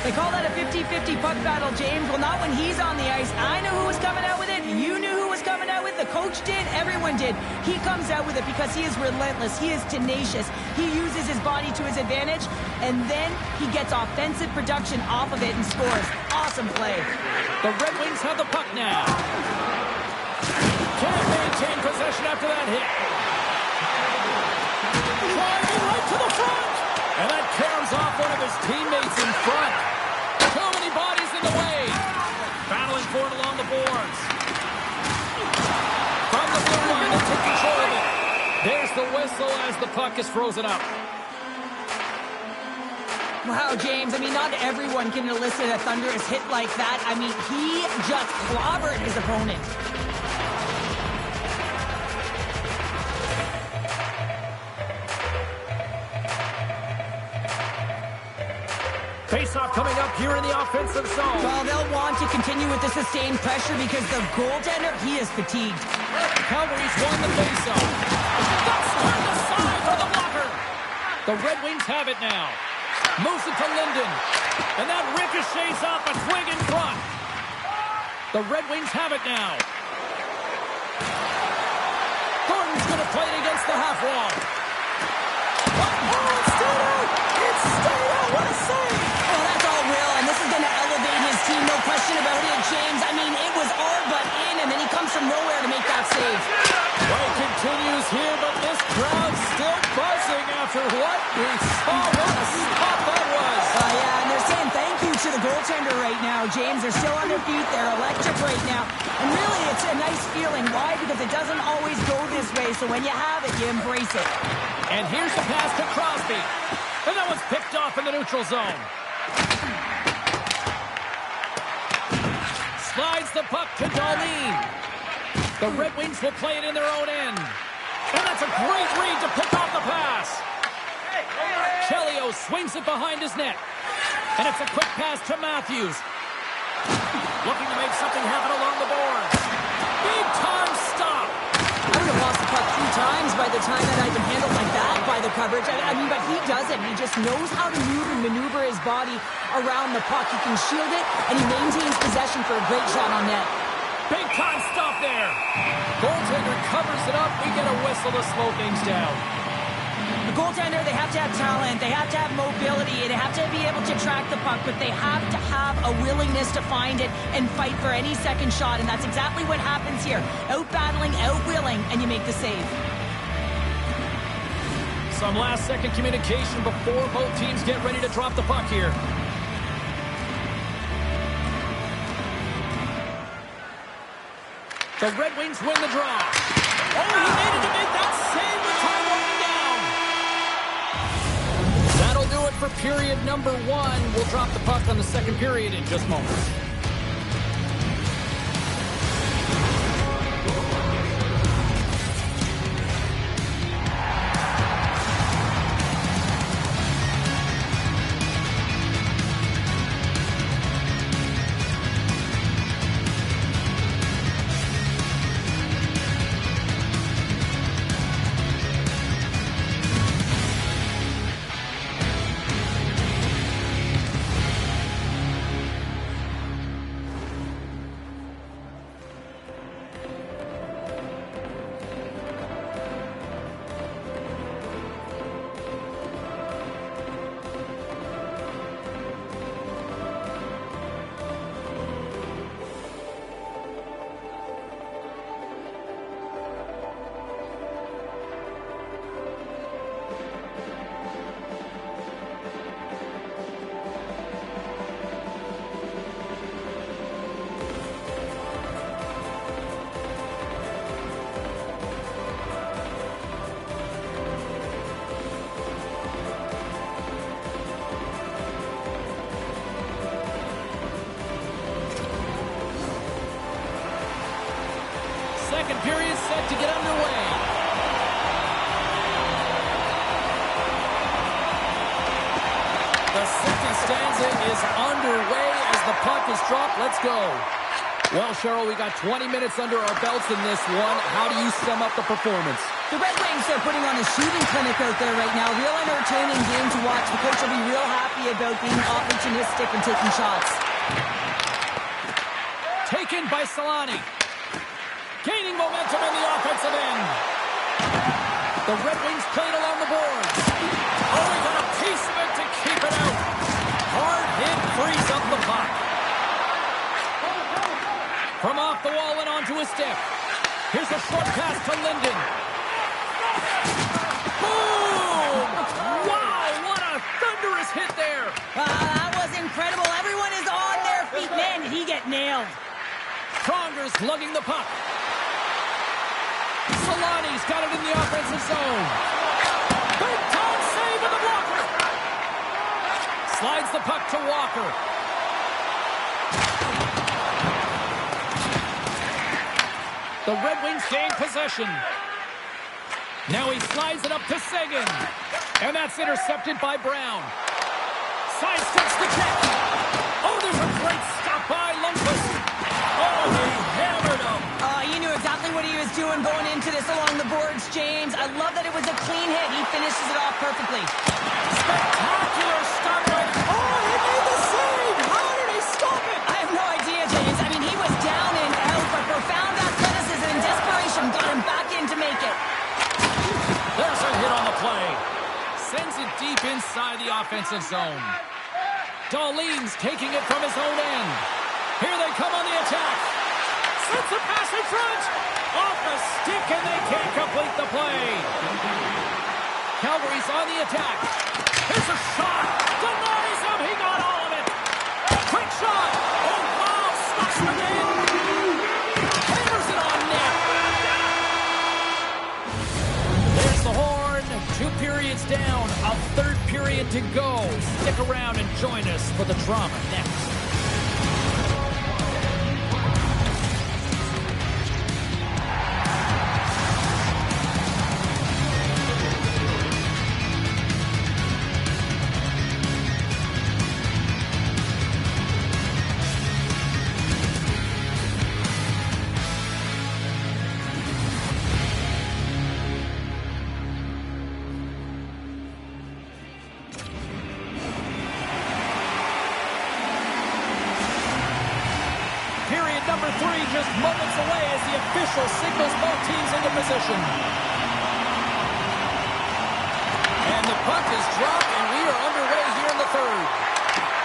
They call that a 50-50 puck battle, James. Well, not when he's on the ice. I know who was coming out with it. You knew who was coming out with it. The coach did. Everyone did. He comes out with it because he is relentless. He is tenacious. He uses his body to his advantage, and then he gets offensive production off of it and scores. Awesome play. The Red Wings have the puck now. Can't maintain possession after that hit. Driving right to the front. And that caroms off one of his teammates in front. Too many bodies in the way. Battling for it along the boards. From the blue line, they take control of it. There's the whistle as the puck is frozen up. Wow, James, I mean, not everyone can elicit a thunderous hit like that. I mean, he just clobbered his opponent. Face-off coming up here in the offensive zone. Well, they'll want to continue with the sustained pressure because the goaltender, he is fatigued. Calgary's won the face-off. That's turned aside for the blocker. The Red Wings have it now. Moves it to Linden. And that ricochets off a twig in front. The Red Wings have it now. Gordon's going to play it against the half wall. Oh, it's stayed out! It's stayed out! What a save! Oh, that's all real, and this is going to elevate his team, no question about it, James. I mean, it was all but in, and then he comes from nowhere to make that save. Play continues here, but this crowd's still buzzing after what we saw. What a stop that was! Yeah, and they're saying thank you to the goaltender right now, James. They're still on their feet. They're electric right now. And really, it's a nice feeling. Why? Because it doesn't always go this way, so when you have it, you embrace it. And here's the pass to Crosby. And that one's picked off in the neutral zone. Slides the puck to Dahlin. The Red Wings will play it in their own end. And that's a great read to pick off the pass. Chelio swings it behind his net. And it's a quick pass to Matthews. Looking to make something happen along the boards. Big time stop. I would have lost the puck 3 times by the time that I'd been handled like that by the coverage. I mean, but he doesn't. He just knows how to move and maneuver his body around the puck. He can shield it, and he maintains possession for a great shot on net. Big time stop there. Goaltender covers it up. We get a whistle to slow things down. The goaltender, they have to have talent, they have to have mobility, they have to be able to track the puck, but they have to have a willingness to find it and fight for any second shot, and that's exactly what happens here. Out-battling, out-willing, and you make the save. Some last-second communication before both teams get ready to drop the puck here. The Red Wings win the draw. Oh, he needed to make that save with time running down. That'll do it for period number 1. We'll drop the puck on the second period in just moments. second period set to get underway. The second stanza is underway as the puck is dropped. Let's go. Well, Cheryl, we got 20 minutes under our belts in this one. How do you sum up the performance? The Red Wings are putting on a shooting clinic out there right now. Real entertaining game to watch. The coach will be real happy about being opportunistic and taking shots. Taken by Solani. Gaining momentum in the offensive end. The Red Wings played along the boards. Oh, he got a piece of it to keep it out. Hard hit frees up the puck. From off the wall and onto his stick. Here's a short pass to Linden. Boom! Wow, what a thunderous hit there. That was incredible. Everyone is on their feet. Man, did he get nailed. Pronger's lugging the puck. Solani's got it in the offensive zone. Big time save with the blocker. Slides the puck to Walker. The Red Wings gain possession. Now he slides it up to Seguin. And that's intercepted by Brown. Sidesteps the kick. Oh, there's a great stop by Lundqvist. Oh, he hammered him. You knew exactly what he was doing going into this along the boards, James. I love that it was a clean hit. He finishes it off perfectly. Spectacular start right. Oh, he made the save. How did he stop it? I have no idea, James. I mean, he was down and out, but profound athleticism and desperation got him back in to make it. There's a hit on the play. Sends it deep inside the offensive zone. Dahlin's taking it from his own end. Here they come on the attack. Sends a pass in front. Off the stick, and they can't complete the play. Calgary's on the attack. Here's a shot. Denies him. He got all of it. Quick shot. Oh, wow. Smashed again. Hammers it on net. There's the horn. 2 periods down. A third period to go. Stick around and join us for the drama next. Number 3 just moments away as the official signals both teams into position. And the puck is dropped, and we are underway here in the third.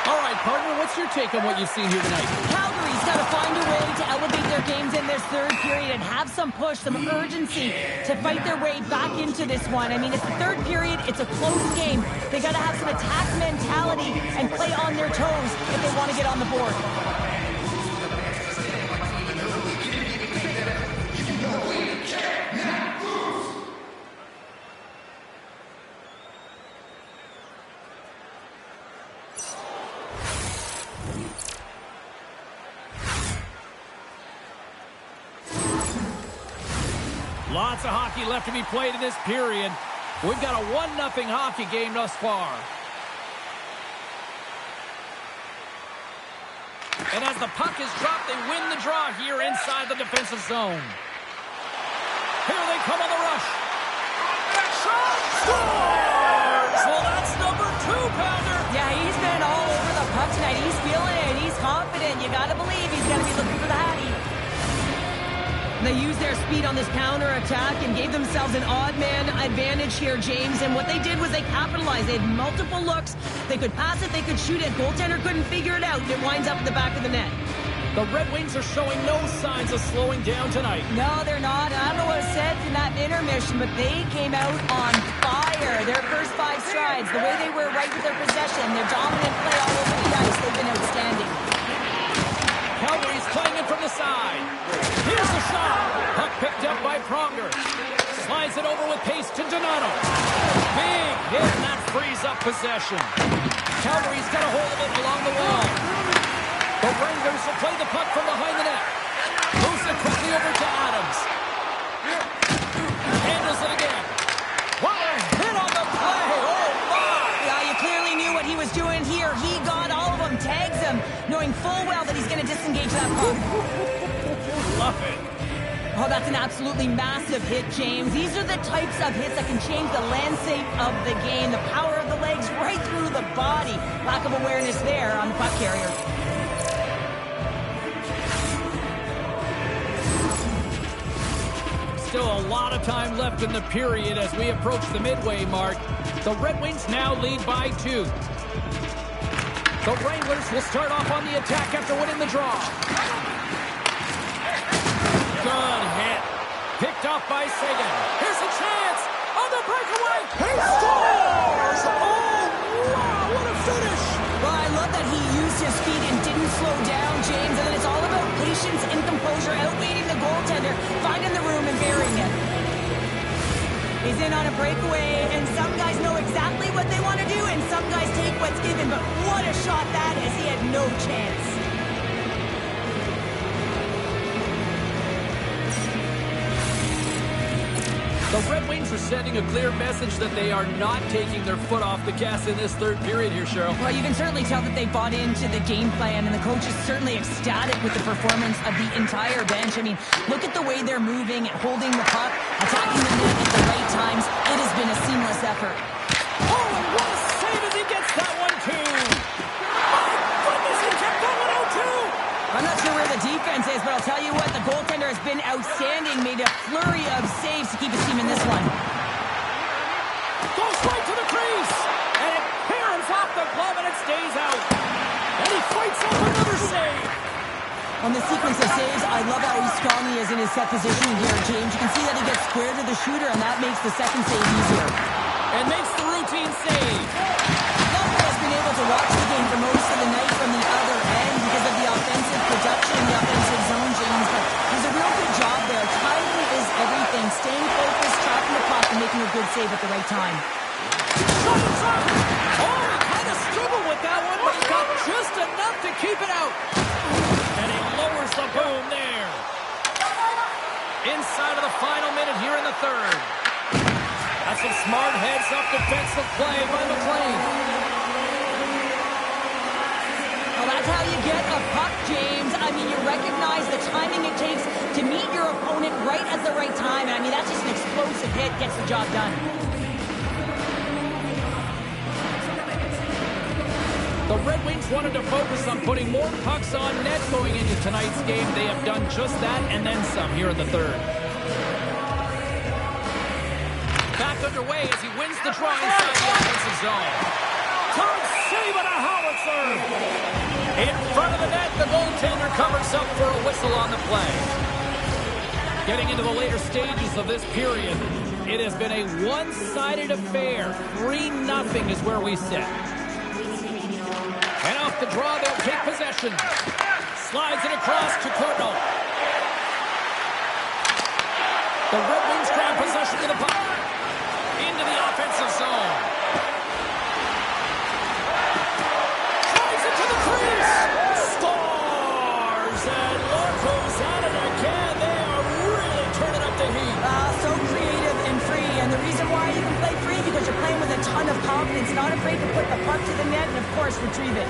All right, partner, what's your take on what you've seen here tonight? Calgary's got to find a way to elevate their games in this third period and have some push, some urgency to fight their way back into this one. I mean, it's the third period. It's a close game. They got to have some attack mentality and play on their toes if they want to get on the board. Lots of hockey left to be played in this period. We've got a 1-0 hockey game thus far. And as the puck is dropped, they win the draw here inside the defensive zone. Here they come on the rush. Shot! Scores! Well, that's number 2-pounder. Yeah, he's been all over the puck tonight. He's feeling it. He's confident. You got to believe he's going to be looking for the hattie. They used their speed on this counter-attack and gave themselves an odd-man advantage here, James. And what they did was they capitalized. They had multiple looks. They could pass it. They could shoot it. Goaltender couldn't figure it out. It winds up in the back of the net. The Red Wings are showing no signs of slowing down tonight. No, they're not. I don't know what was said in that intermission, but they came out on fire. Their first 5 strides, the way they were right with their possession, their dominant play all over the ice, they've been outstanding. Calgary's playing it from the side. Here's the shot. Puck picked up by Pronger. Slides it over with pace to Donato. Big hit, and that frees up possession. Calgary's got a hold of it along the wall. The Rangers will play the puck from behind the net. Moves it quickly over to Adams. That's an absolutely massive hit, James. These are the types of hits that can change the landscape of the game. The power of the legs right through the body. Lack of awareness there on the puck carrier. Still a lot of time left in the period as we approach the midway mark. The Red Wings now lead by 2. The Wranglers will start off on the attack after winning the draw. Good hit. Picked off by Sagan. Here's a chance on the breakaway. He scores! Oh, wow, what a finish! Well, I love that he used his feet and didn't slow down, James. And then it's all about patience and composure, outweighing the goaltender, finding the room and burying it. He's in on a breakaway, and some guys know exactly what they want to do, and some guys take what's given. But what a shot that is. He had no chance. The Red Wings are sending a clear message that they are not taking their foot off the gas in this third period here, Cheryl. Well, you can certainly tell that they bought into the game plan, and the coach is certainly ecstatic with the performance of the entire bench. I mean, look at the way they're moving, holding the puck, attacking the net at the right times. It has been a seamless effort. Oh, and what a save as he gets that one, too. My goodness, he kept that one out, too. I'm not sure where the defense is, but I'll tell you what, the goaltender has been outstanding, made a flurry of saves to keep his team in this one. Goes right to the crease, and it parents off the glove, and it stays out. And he fights off another save. On the sequence of saves, I love how strong he is in his set position here, James. You can see that he gets square to the shooter, and that makes the second save easier. And makes the routine save. Lundqvist has been able to watch the game for most of the night from the other end because of the offensive production in the offensive zone, James. But there's a real good job there. Timing is everything. Staying focused, tracking the puck, and making a good save at the right time. Shot inside. Oh, he kind of struggled with that one, but he got just enough to keep it out. And he lowers the boom there. Inside of the final minute here in the third. That's some smart heads-up defensive play by McLean. Well, that's how you get a puck, James. I mean, you recognize the timing it takes to meet your opponent right at the right time. And I mean, that's just an explosive hit, gets the job done. The Red Wings wanted to focus on putting more pucks on net going into tonight's game. They have done just that and then some here in the third. Back underway as he wins the draw inside the offensive zone. Tom save and a howitzer. In front of the net, the goaltender covers up for a whistle on the play. Getting into the later stages of this period, it has been a one-sided affair. 3-0 is where we sit. And off the draw, they'll take possession. Slides it across to Curno. The Red Wings grab possession of the puck. Into the offensive zone. Drives it to the crease. Scores! And look who's at it again. They are really turning up the heat. So creative and free. And the reason why you can play free because you're playing with a ton of confidence, not afraid to put the puck to the net and, of course, retrieve it.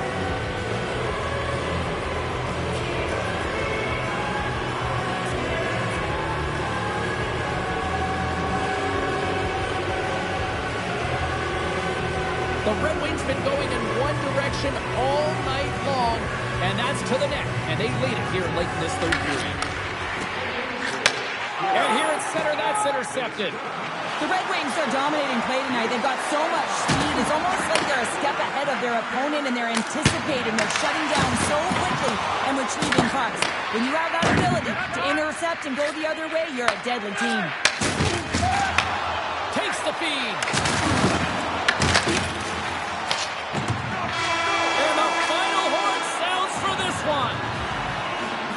The Red Wings been going in one direction all night long, and that's to the net. And they lead it here late in this third period. And here at center, that's intercepted. The Red Wings are dominating play tonight. They've got so much speed. It's almost like they're a step ahead of their opponent, and they're anticipating. They're shutting down so quickly and retrieving pucks. When you have that ability to intercept and go the other way, you're a deadly team. Takes the feed.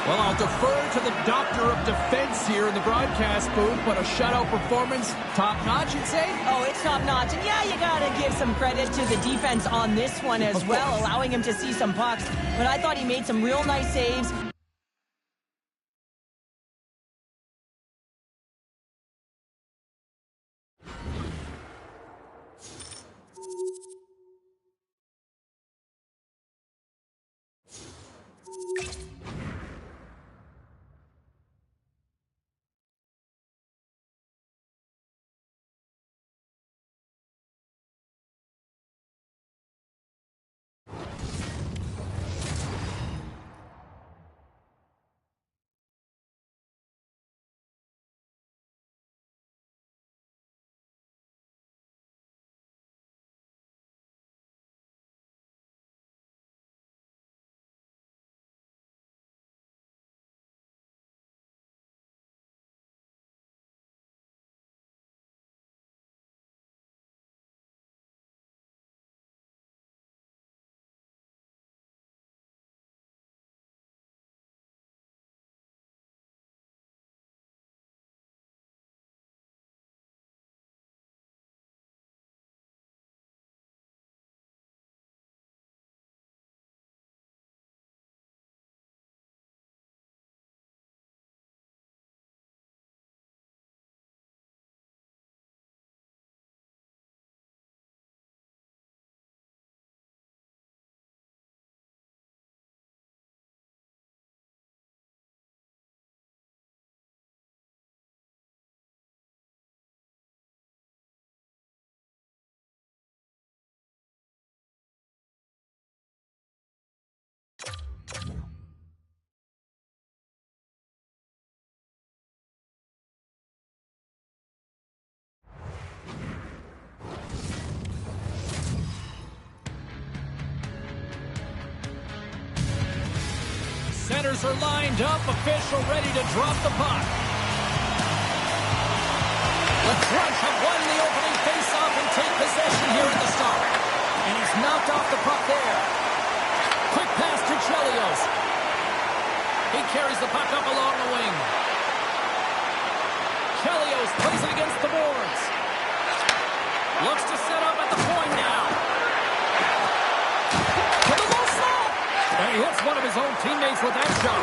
Well, I'll defer to the doctor of defense here in the broadcast booth, but a shutout performance, top-notch, you'd say? Oh, it's top-notch. And yeah, you got to give some credit to the defense on this one as well, allowing him to see some pucks. But I thought he made some real nice saves. players are lined up. Official ready to drop the puck. The Crush have won the opening face-off and take possession here at the start. And he's knocked off the puck there. Quick pass to Chelios. He carries the puck up along the wing. Chelios plays it against the boards. Looks to set up at the point now. To the low slot. And he hits one of his own teammates with that shot.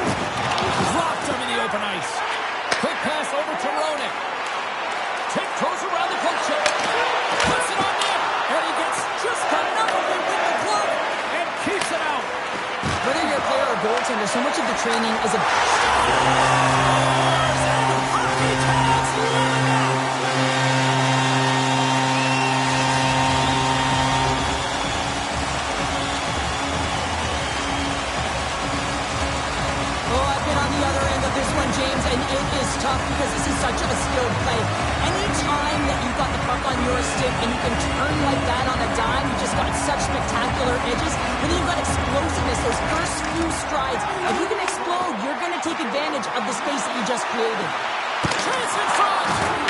Dropped him in the open ice. Quick pass over to Roenick. Tiptoes around the poke check. Puts it on net. And he gets just enough of it with the glove. And keeps it out. Whether you're a player or goaltender, so much of the training is a... James, and it is tough because this is such a skilled play. Anytime that you've got the puck on your stick and you can turn like that on a dime, you've just got such spectacular edges. And then you've got explosiveness, those first few strides. If you can explode, you're going to take advantage of the space that you just created. Chance in front!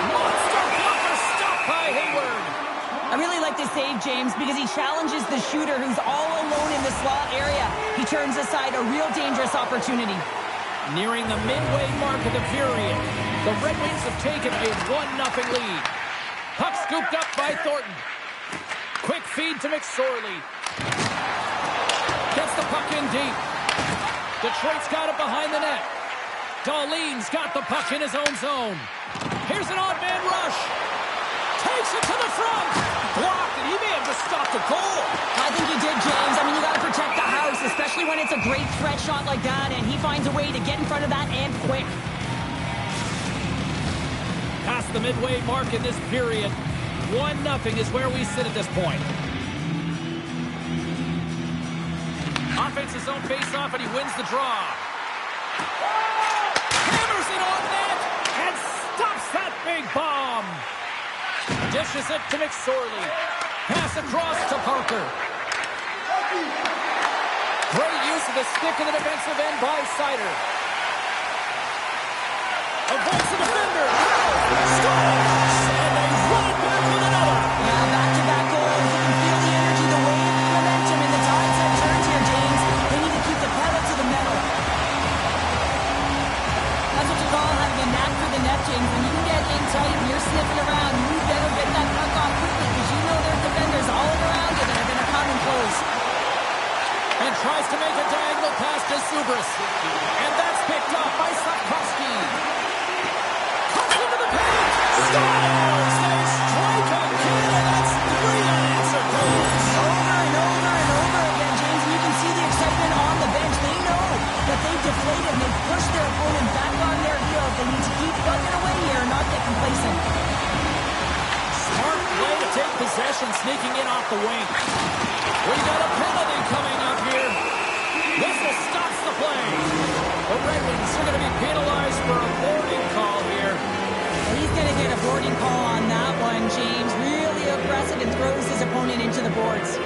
Monster blocker stopped by Hayward! I really like this save, James, because he challenges the shooter who's all alone in the slot area. He turns aside a real dangerous opportunity. Nearing the midway mark of the period, the Red Wings have taken a 1-0 lead. Puck scooped up by Thornton. Quick feed to McSorley. Gets the puck in deep. Detroit's got it behind the net. Dahlin's got the puck in his own zone. Here's an odd man rush. Takes it to the front. Blocked, and he may have just stopped a goal. I think he did, James. I mean, you got to protect the house, especially when it's a great threat shot like that, and he finds a way to get in front of that and quick. Past the midway mark in this period, 1-0 is where we sit at this point. Offense his own face-off, and he wins the draw. Hammers it on net and stops that big bomb. Dishes it to McSorley. Pass across to Parker. Great use of the stick in the defensive end by Sider. Avoids the defender. Scores! And they run it back with another. Yeah, back-to-back goals. You can feel the energy, the wave, the momentum, and the tides have turned here, James. They need to keep the pedal to the metal. That's what you call having a knack for the net, James. When you can get in tight and you're sniffing around, you better get that puck off quickly because you know there's defenders all around you that are going to come and close. And tries to make a diagonal pass to Subras. And that's picked up by Sapkowski. Comes into the paint. Scores! They strike again, and that's 3 unanswered goals. Over and over and over again, James. And you can see the excitement on the bench. They know that they've deflated and they've pushed their opponent back on their heels. They need to keep plugging away here and not get complacent. Smart play to take possession, sneaking in off the wing. We got a penalty coming up here. Whistle stops the play. The Red Wings are going to be penalized for a boarding call here. He's going to get a boarding call on that one, James. Really aggressive and throws his opponent into the boards.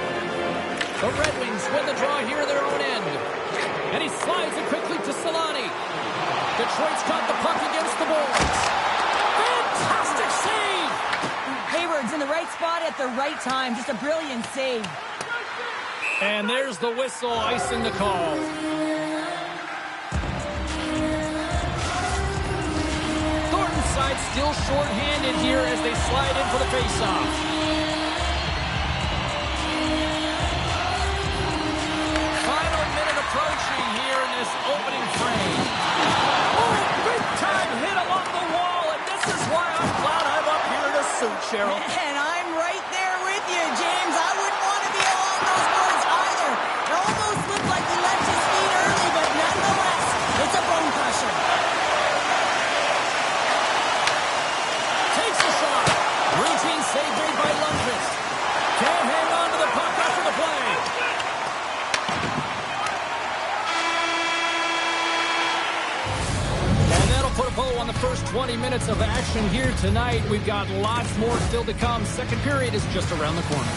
The Red Wings win the draw here at their own end. And he slides it quickly to Solani. Detroit's got the puck against the boards. Fantastic save! Hayward's in the right spot at the right time. Just a brilliant save. And there's the whistle icing the call. Thornton's side still short-handed here as they slide in for the face-off. Final minute approaching here in this opening frame. Oh, big-time hit along the wall, and this is why I'm glad I'm up here in a suit, Cheryl. And I'm right there with you, James. I wouldn't want to be along those boards either. It almost looked like he left his feet early, but nonetheless, it's a bone crusher. Takes a shot. Routine save made by Lundqvist. Can't hang on to the puck after the play. And that'll put a bow on the first 20 minutes of action here tonight. We've got lots more still to come. Second period is just around the corner.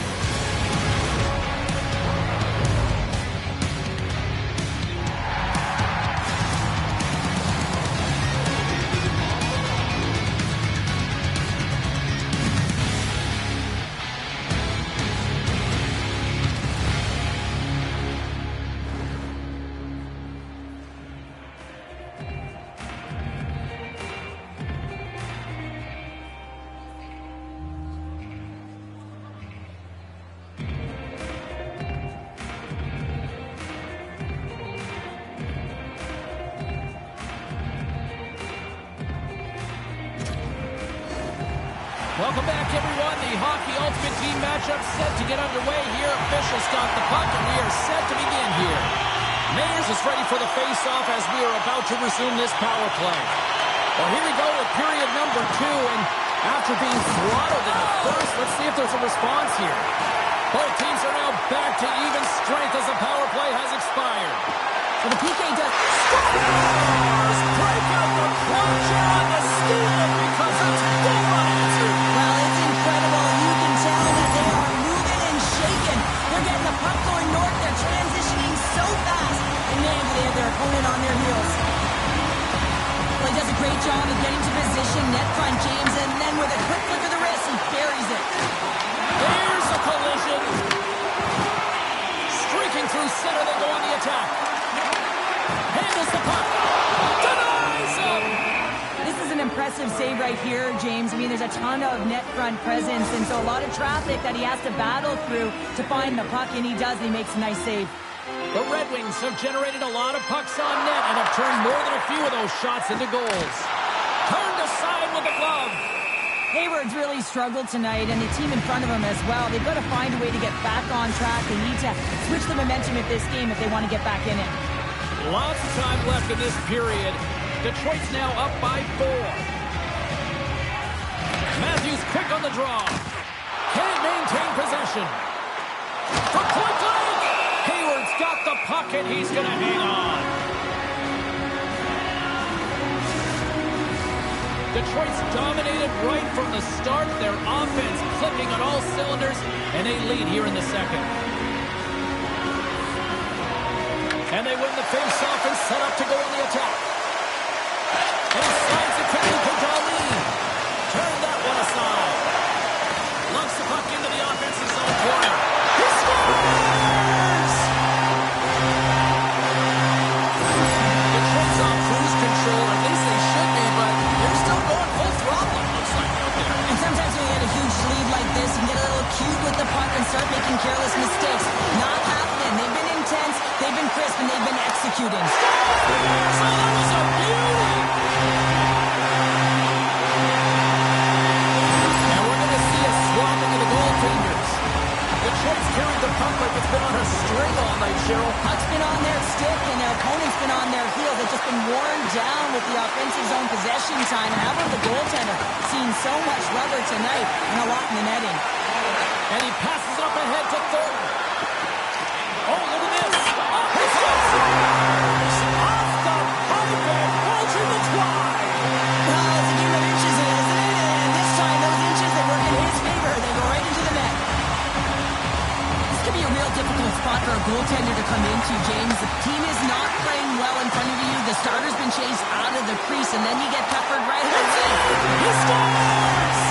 Welcome back, everyone. The Hockey Ultimate Team matchup set to get underway here. Officials got the puck, and we are set to begin here. Mayers is ready for the face-off as we are about to resume this power play. Well, here we go with period number 2, and after being throttled in the first, let's see if there's a response here. Both teams are now back to even strength as the power play has expired. So the PK does... Stars break out the plunger on the steal because it's full unanswered. Well, it's incredible. You can tell that they are moving and shaking. They're getting the puck going north. They're transitioning so fast. And man, they have their opponent on their heels. Well, he does a great job of getting to position, net front, James, and then with a quick flick of the wrist, he buries it. There's a collision. Streaking through center, they go on the attack. Handles the puck. Denies him. This is an impressive save right here, James. I mean, there's a ton of net front presence, and so a lot of traffic that he has to battle through to find the puck, and he does, and he makes a nice save. The Red Wings have generated a lot of pucks on net and have turned more than a few of those shots into goals. Turned aside with the glove. Hayward's really struggled tonight, and the team in front of him as well. They've got to find a way to get back on track. They need to switch the momentum of this game if they want to get back in it. Lots of time left in this period. Detroit's now up by 4. Matthews quick on the draw. Can't maintain possession. For point blank. Hayward's got the puck, and he's going to hang on. Detroit's dominated right from the start. Their offense clicking on all cylinders, and they lead here in the second. And they win the face-off and set up to go on the attack. And slides it to Nico Darlene. Turn that one aside. Lumps the puck into the offensive zone corner. He scores! Detroit's on cruise control. At least they should be, but they're still going full throttle, it looks like out there. And sometimes when you get a huge lead like this, you can get a little cute with the puck and start making careless mistakes. Not happening. They've been intense, they've been crisp, and they've been executing. So that was a beauty! Now we're going to see a swap into the goaltenders. Detroit's carried the puck like it's been on a string all night, Cheryl. Puck's been on their stick, and their opponent's been on their heels. They've just been worn down with the offensive zone possession time. And how about the goaltender? Seen so much rubber tonight and a lot in the netting. And he passes up ahead to Thornton. Oh, look at this. Off the scores! Off the pipe and multi-the-twine. Well, it's a game of inches, isn't it? And this time, those inches, they work in his favor. They go right into the net. This could be a real difficult spot for a goaltender to come into, James. The team is not playing well in front of you. The starter's been chased out of the crease, and then you get peppered right away. He scores!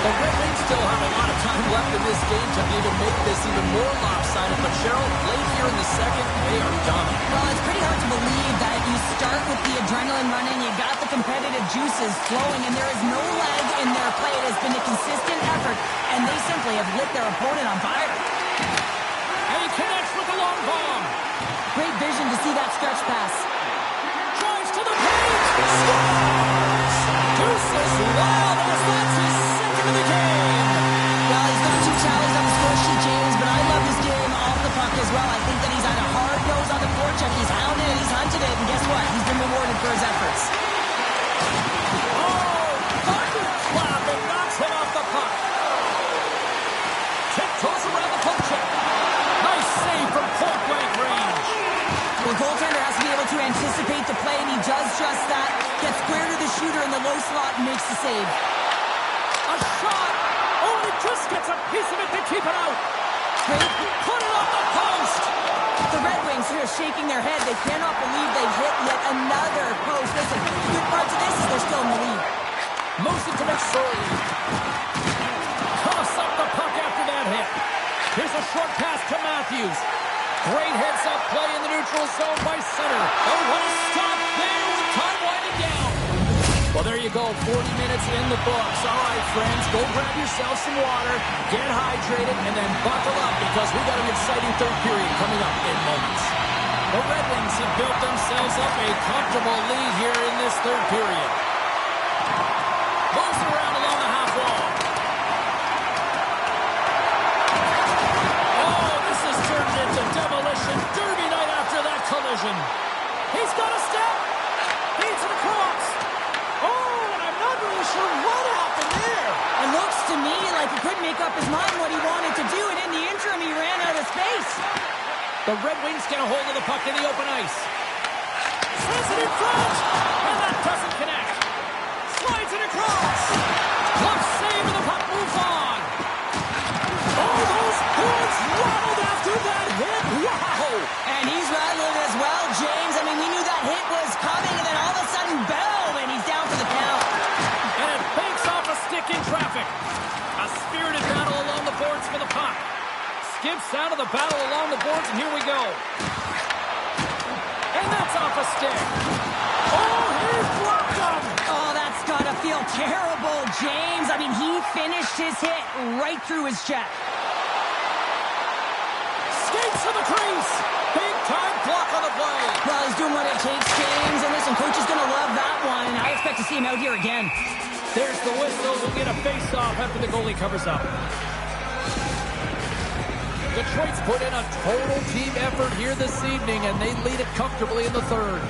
The Red Wings still have a lot of time left in this game to even make this even more lopsided. But Cheryl, late here in the second, they are dominant. Well, it's pretty hard to believe that you start with the adrenaline running, you got the competitive juices flowing, and there is no lag in their play. It has been a consistent effort, and they simply have lit their opponent on fire. And he connects with the long bomb. Great vision to see that stretch pass. Drives to the paint. Scores! Deuces wild as that's his second of the game. Well, he's got 2 tallies on the score sheet, James, but I love his game off the puck as well. I think that he's had a hard nose on the forecheck. He's hounded it, he's hunted it, and guess what? He's been rewarded for his efforts. Oh, thunderclap and knocks him off the puck. Tiptoes around the poke check. Nice save from point-blank range. Well, the goaltender has to be able to anticipate the play, and he does just that. Gets square to the shooter in the low slot and makes the save. A shot. Oh, and he just gets a piece of it to keep it out. Great. Put it on the post. The Red Wings are shaking their head. They cannot believe they've hit yet another post. Listen, the good part to this is they're still in the lead. Moves it to McSorley. Toss up the puck after that hit. Here's a short pass to Matthews. Great heads-up play in the neutral zone by center. Oh, what a stop there with time winding down. Well, there you go. 40 minutes in the books. All right, friends, go grab yourself some water, get hydrated, and then buckle up because we got an exciting third period coming up in moments. The Red Wings have built themselves up a comfortable lead here in this third period. Moves around along the half wall. Oh, this has turned into demolition derby night after that collision. He's got a step. Feeds it across. Oh, and I'm not really sure what happened there. It looks to me like he couldn't make up his mind what he wanted to do, and in the interim, he ran out of space. The Red Wings get a hold of the puck in the open ice. Sends it in front, and that doesn't connect. Slides it across. Glove save, and the puck moves on. Oh, those boards rattled after that hit. Wow! And he's rattling as well, James. I mean, we knew that hit was coming, and then all of a sudden, boom, and he's down for the count. And it banks off a stick in traffic. A spirited battle along the boards for the puck. Skips out of the battle along the boards, and here we go. And that's off a stick. Oh, he's blocked him. Oh, that's gotta feel terrible, James. I mean, he finished his hit right through his check. Skates to the crease. Big time block on the play. Well, he's doing what it takes, James. And listen, coach is gonna love that one. I expect to see him out here again. There's the whistle. We'll get a face-off after the goalie covers up. Detroit's put in a total team effort here this evening, and they lead it comfortably in the third.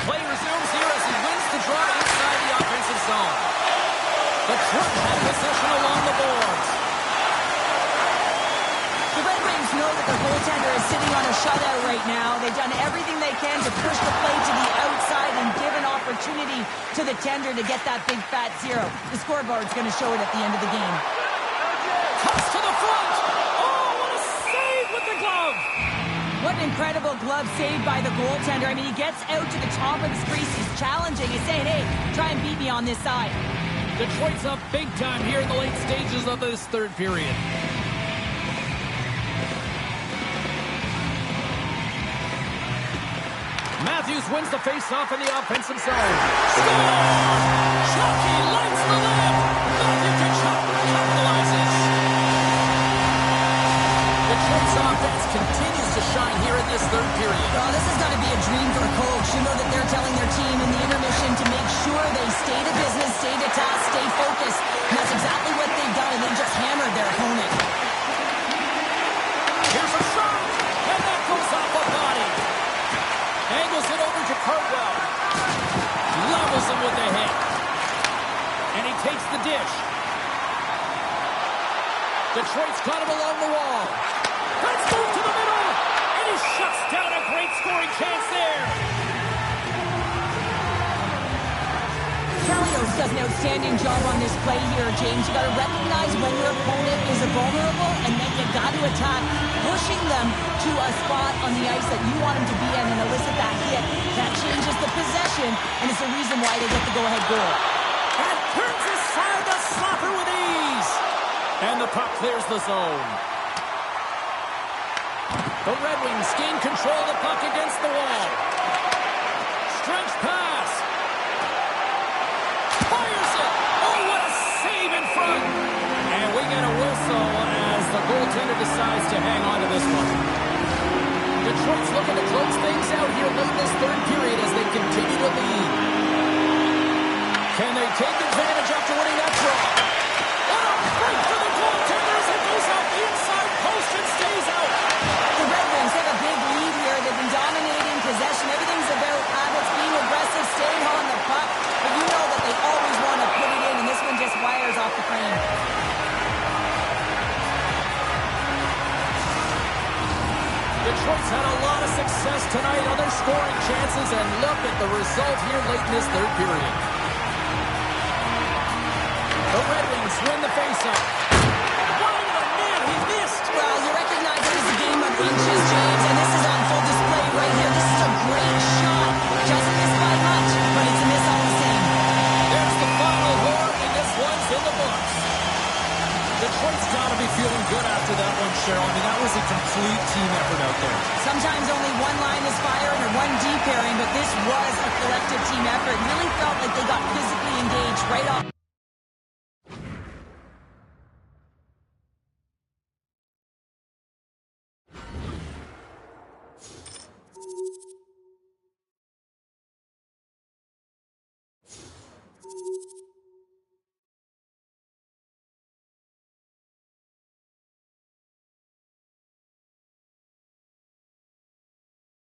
Play resumes here as he wins the draw inside the offensive zone. Detroit has possession along the boards. The Red Wings know that their goaltender is sitting on a shutout right now. They've done everything they can to push the play to the outside and give an opportunity to the tender to get that big fat zero. The scoreboard's going to show it at the end of the game. Cuts to the front. Oh, what a save with the glove. What an incredible glove save by the goaltender. I mean, he gets out to the top of his crease. He's challenging. He's saying, hey, try and beat me on this side. Detroit's up big time here in the late stages of this third period. Matthews wins the face-off in the offensive zone. Score! Chucky lights the lid. Matthew Tkachuk capitalizes. Detroit's offense continues to shine here in this third period. Well, this is going to be a dream for a coach. You know that they're telling their team in the intermission to make sure they stay to business, stay to task, stay focused. And that's exactly what they've done, and they just hammered their opponent. Here's a shot, and that goes off a body. Angles it over to Cardwell. Levels him with the hit. And he takes the dish. Detroit's got him along the wall. Let's move to the middle. And he shuts down a great scoring chance there. Calios does an outstanding job on this play here, James. You got to recognize when your opponent is vulnerable, and then you got to attack, pushing them to a spot on the ice that you want them to be in and elicit that hit. That changes the possession, and it's the reason why they get the go-ahead goal. And turns aside the slapper with ease. And the puck clears the zone. The Red Wings gain control of the puck against the wall. Stretch pass. Fires it. Oh, what a save in front. And we get a whistle as the goaltender decides to hang on to this one. Detroit's looking to close things out here late in this third period as they continue to lead. Can they take advantage after winning that draw? What a break for the goaltender as it goes out the inside post and stays out. The Red Wings have a big lead here. They've been dominating possession. Everything's about habits, being aggressive, staying on the puck. But you know that they always want to put it in, and this one just wires off the frame. Detroit's had a lot of success tonight on their scoring chances, and look at the result here late in this third period. The Red Wings win the faceoff. Wide of the net, he missed. Well, you recognize it is a game of inches, James, and this is on full display right here. This is a great shot. Just missed by much, but it's a miss all the same. There's the final horn, and this one's in the books. Detroit's got to be feeling good after that one, Cheryl. I mean, that was a complete team effort out there. Sometimes only one line is firing or one deep pairing, but this was a collective team effort. Really felt like they got physically engaged right off.